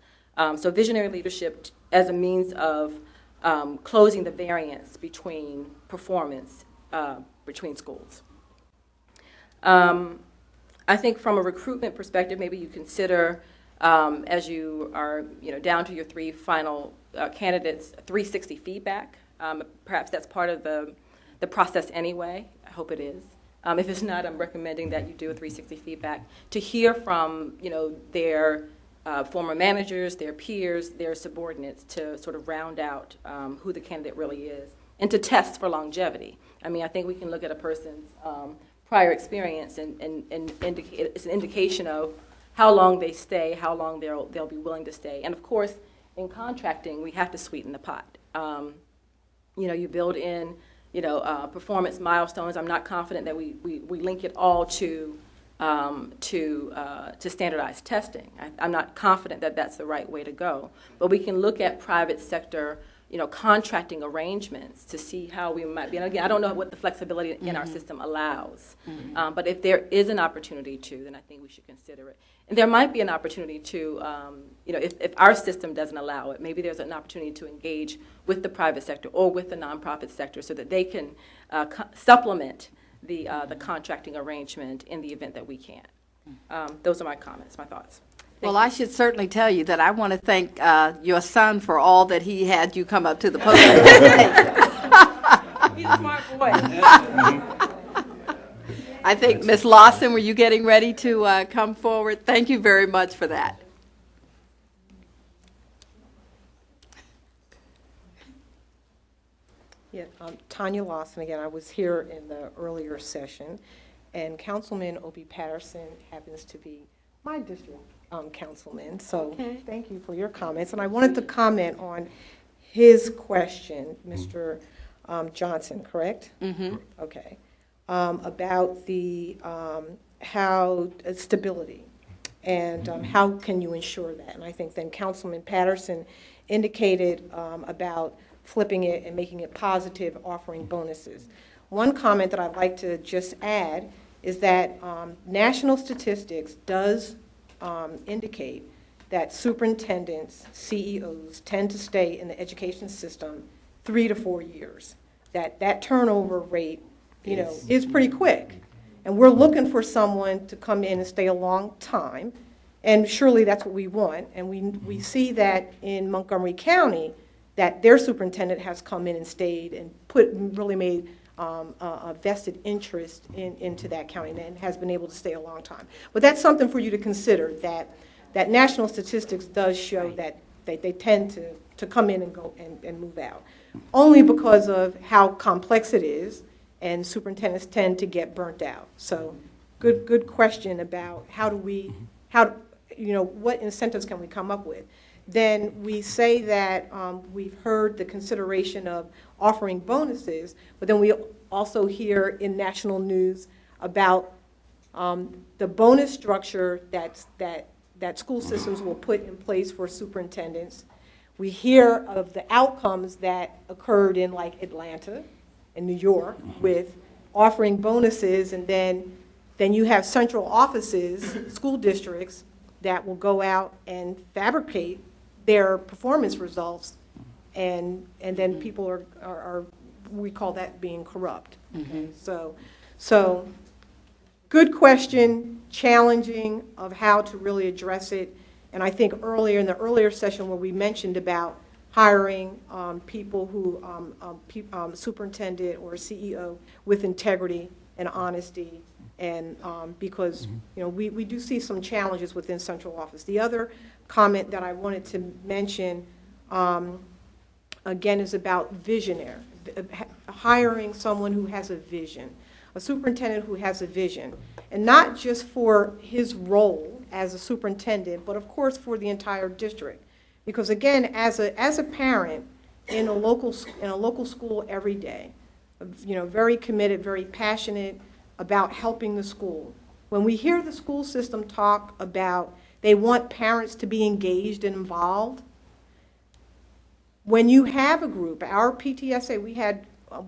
So visionary leadership as a means of closing the variance between performance between schools. I think from a recruitment perspective, maybe you consider, as you are down to your three final candidates, 360 feedback. Perhaps that's part of the process anyway. I hope it is. If it's not, I'm recommending that you do a 360 feedback to hear from their former managers, their peers, their subordinates, to sort of round out who the candidate really is, and to test for longevity. I mean, I think we can look at a person's prior experience and indicate, it's an indication of how long they stay, how long they'll be willing to stay. And of course, in contracting, we have to sweeten the pot. You build in performance milestones. I'm not confident that we link it all to standardized testing. I'm not confident that that's the right way to go. But we can look at private sector, contracting arrangements to see how we might be. And again, I don't know what the flexibility in our system allows. But if there is an opportunity to, then I think we should consider it. And there might be an opportunity to, if our system doesn't allow it, maybe there's an opportunity to engage with the private sector or with the nonprofit sector so that they can supplement the contracting arrangement in the event that we can't. Those are my comments, my thoughts. Well, I should certainly tell you that I want to thank your son for all that he had you come up to the podium. He's a smart boy. I think, Ms. Lawson, were you getting ready to come forward? Thank you very much for that. Yeah, Tanya Lawson again. I was here in the earlier session, and Councilman Opie Patterson happens to be my district councilman. So thank you for your comments. And I wanted to comment on his question, Mr. Johnson, correct? Mm-hmm. Okay. About the how stability and how can you ensure that? And I think then Councilman Patterson indicated about flipping it and making it positive, offering bonuses. One comment that I'd like to just add is that national statistics does indicate that superintendents, CEOs, tend to stay in the education system 3 to 4 years. That turnover rate, is pretty quick. And we're looking for someone to come in and stay a long time, and surely that's what we want. And we see that in Montgomery County, that their superintendent has come in and stayed and really made a vested interest into that county and has been able to stay a long time. But that's something for you to consider, that national statistics does show that they tend to come in and go and move out, only because of how complex it is, and superintendents tend to get burnt out. So good question about what incentives can we come up with. Then we say that we've heard the consideration of offering bonuses, but then we also hear in national news about the bonus structure that school systems will put in place for superintendents. We hear of the outcomes that occurred in like Atlanta and New York with offering bonuses, and then you have central offices, school districts, that will go out and fabricate their performance results, and then people are we call that being corrupt. Okay? So good question, challenging of how to really address it. And I think earlier in the earlier session where we mentioned about hiring people who superintendent or CEO with integrity and honesty, and because we do see some challenges within central office. The other comment that I wanted to mention again is about visionary, hiring someone who has a vision. a superintendent who has a vision, and not just for his role as a superintendent, but of course for the entire district. Because again, as a parent in a local school every day, very committed, very passionate about helping the school. When we hear the school system talk about they want parents to be engaged and involved, when you have a group, our PTSA,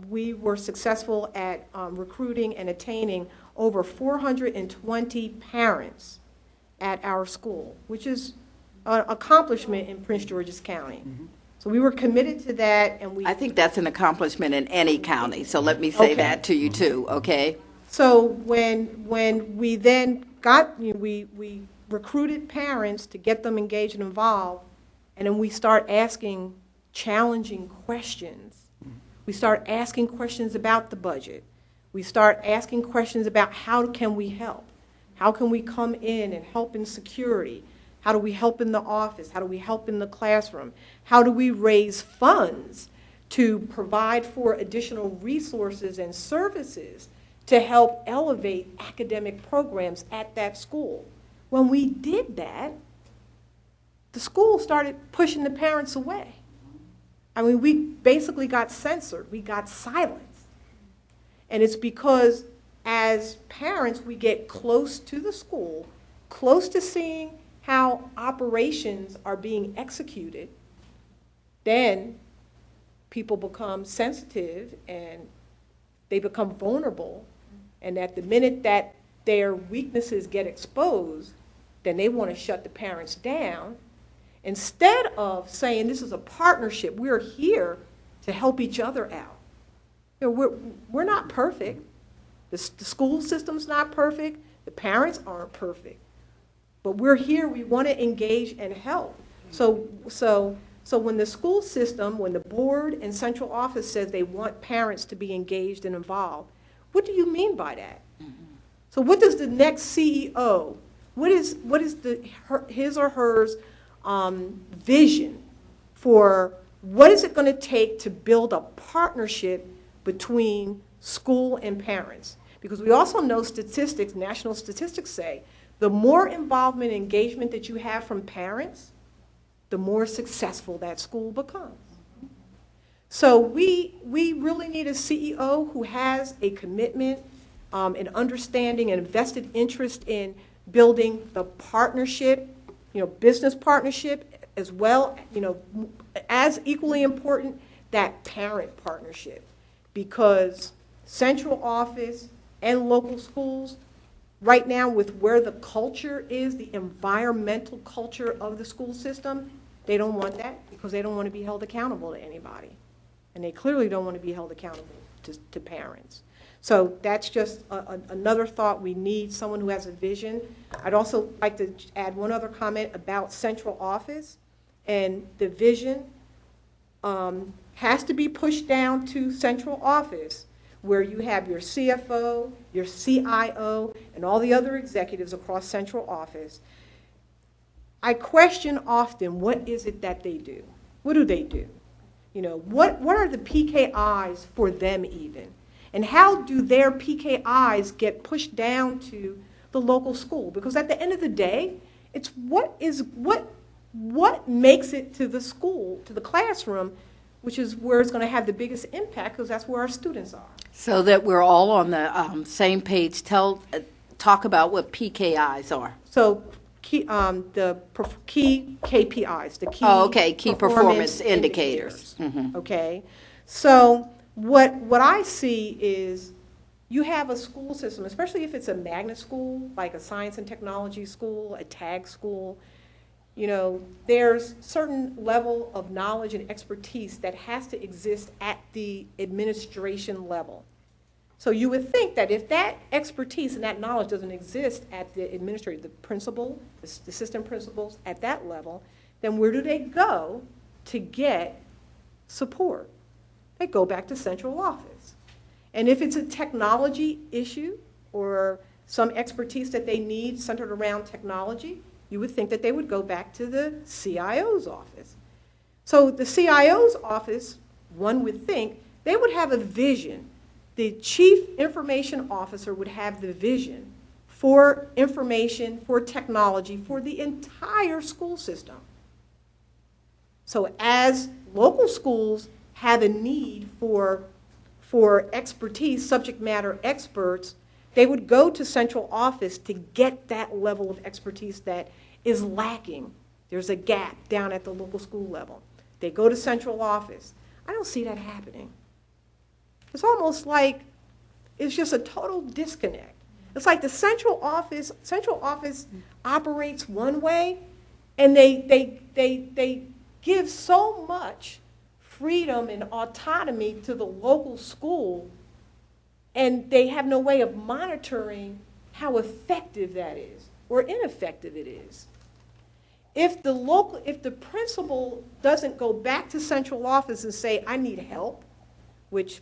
we were successful at recruiting and attaining over 420 parents at our school, which is an accomplishment in Prince George's County. Mm-hmm. So we were committed to that, and I think that's an accomplishment in any county, so let me say that to you too, okay? So when we then we recruited parents to get them engaged and involved, and then we start asking challenging questions. We start asking questions about the budget. We start asking questions about how can we help? How can we come in and help in security? How do we help in the office? How do we help in the classroom? How do we raise funds to provide for additional resources and services to help elevate academic programs at that school? When we did that, the school started pushing the parents away. I mean, we basically got censored. We got silenced. And it's because as parents, we get close to the school, close to seeing how operations are being executed, then people become sensitive and they become vulnerable. And at the minute that their weaknesses get exposed, then they want to shut the parents down. Instead of saying this is a partnership, we're here to help each other out. We're not perfect. The school system's not perfect. The parents aren't perfect. But we're here, we want to engage and help. So when the school system, when the board and central office says they want parents to be engaged and involved, what do you mean by that? Mm-hmm. So what does the next CEO, what is his or hers vision for what is it going to take to build a partnership between school and parents? Because we also know statistics, national statistics say, the more involvement and engagement that you have from parents, the more successful that school becomes. So we really need a CEO who has a commitment, an understanding, and invested interest in building the partnership, business partnership, as well, as equally important, that parent partnership. Because central office and local schools, right now with where the culture is, the environmental culture of the school system, they don't want that because they don't want to be held accountable to anybody. And they clearly don't want to be held accountable to parents. So that's just another thought. We need someone who has a vision. I'd also like to add one other comment about central office. And the vision has to be pushed down to central office, where you have your CFO, your CIO, and all the other executives across central office. I question often, what is it that they do? What do they do? What are the PKIs for them even? And how do their PKIs get pushed down to the local school? Because at the end of the day, it's what makes it to the school, to the classroom, which is where it's going to have the biggest impact, because that's where our students are. So that we're all on the same page, talk about what PKIs are. So the key KPIs, the key key performance indicators. Mm-hmm. Okay, so what I see is you have a school system, especially if it's a magnet school, like a science and technology school, a tag school. There's certain level of knowledge and expertise that has to exist at the administration level. So you would think that if that expertise and that knowledge doesn't exist at the administrator, the principal, the assistant principals at that level, then where do they go to get support? They go back to central office. And if it's a technology issue or some expertise that they need centered around technology, you would think that they would go back to the CIO's office. So the CIO's office, one would think, they would have a vision the chief information officer would have the vision for information, for technology, for the entire school system. So as local schools have a need for expertise, subject matter experts, they would go to central office to get that level of expertise that is lacking. There's a gap down at the local school level. They go to central office. I don't see that happening. It's almost like it's just a total disconnect. It's like the central office operates one way, and they give so much freedom and autonomy to the local school, and they have no way of monitoring how effective that is or ineffective it is. If the principal doesn't go back to central office and say, I need help, which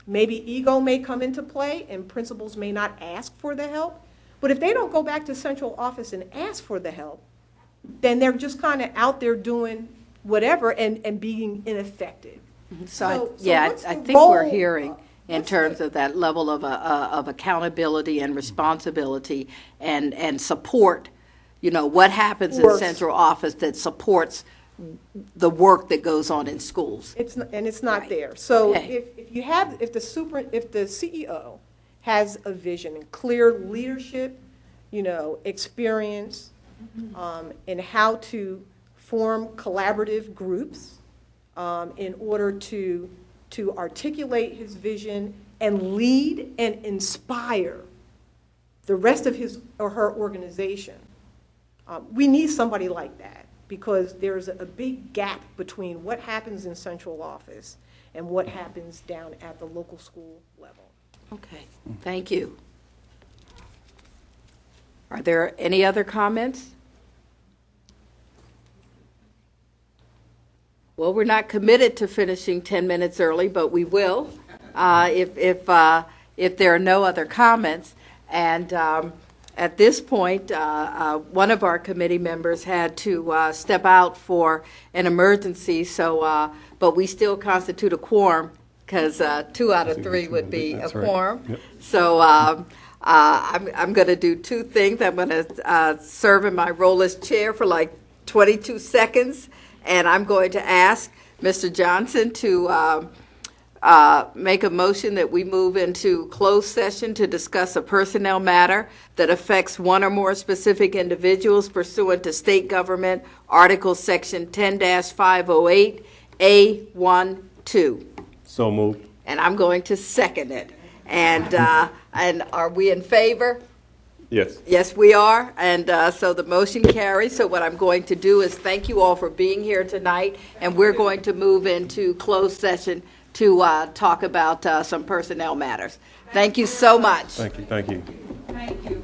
maybe ego may come into play and principals may not ask for the help, but if they don't go back to central office and ask for the help, then they're just kind of out there doing whatever and being ineffective. So I think we're hearing in terms of that level of accountability and responsibility and support. You know, what happens in central office that supports the work that goes on in schools. It's not there. So if the CEO has a vision and clear leadership, experience, in how to form collaborative groups in order to articulate his vision and lead and inspire the rest of his or her organization. We need somebody like that, because there's a big gap between what happens in central office and what happens down at the local school level. Okay, thank you. Are there any other comments? Well, we're not committed to finishing 10 minutes early, but we will if there are no other comments. And at this point, one of our committee members had to step out for an emergency, but we still constitute a quorum, because 2 out of 3 would be a quorum. Yep. So I'm going to do two things. I'm going to serve in my role as chair for like 22 seconds, and I'm going to ask Mr. Johnson to make a motion that we move into closed session to discuss a personnel matter that affects one or more specific individuals pursuant to state government Article Section 10-508 A12. So moved. And I'm going to second it. And are we in favor? Yes. Yes, we are. And so the motion carries. So what I'm going to do is thank you all for being here tonight, and we're going to move into closed session to talk about some personnel matters. Thank you so much. Thank you. Thank you. Thank you.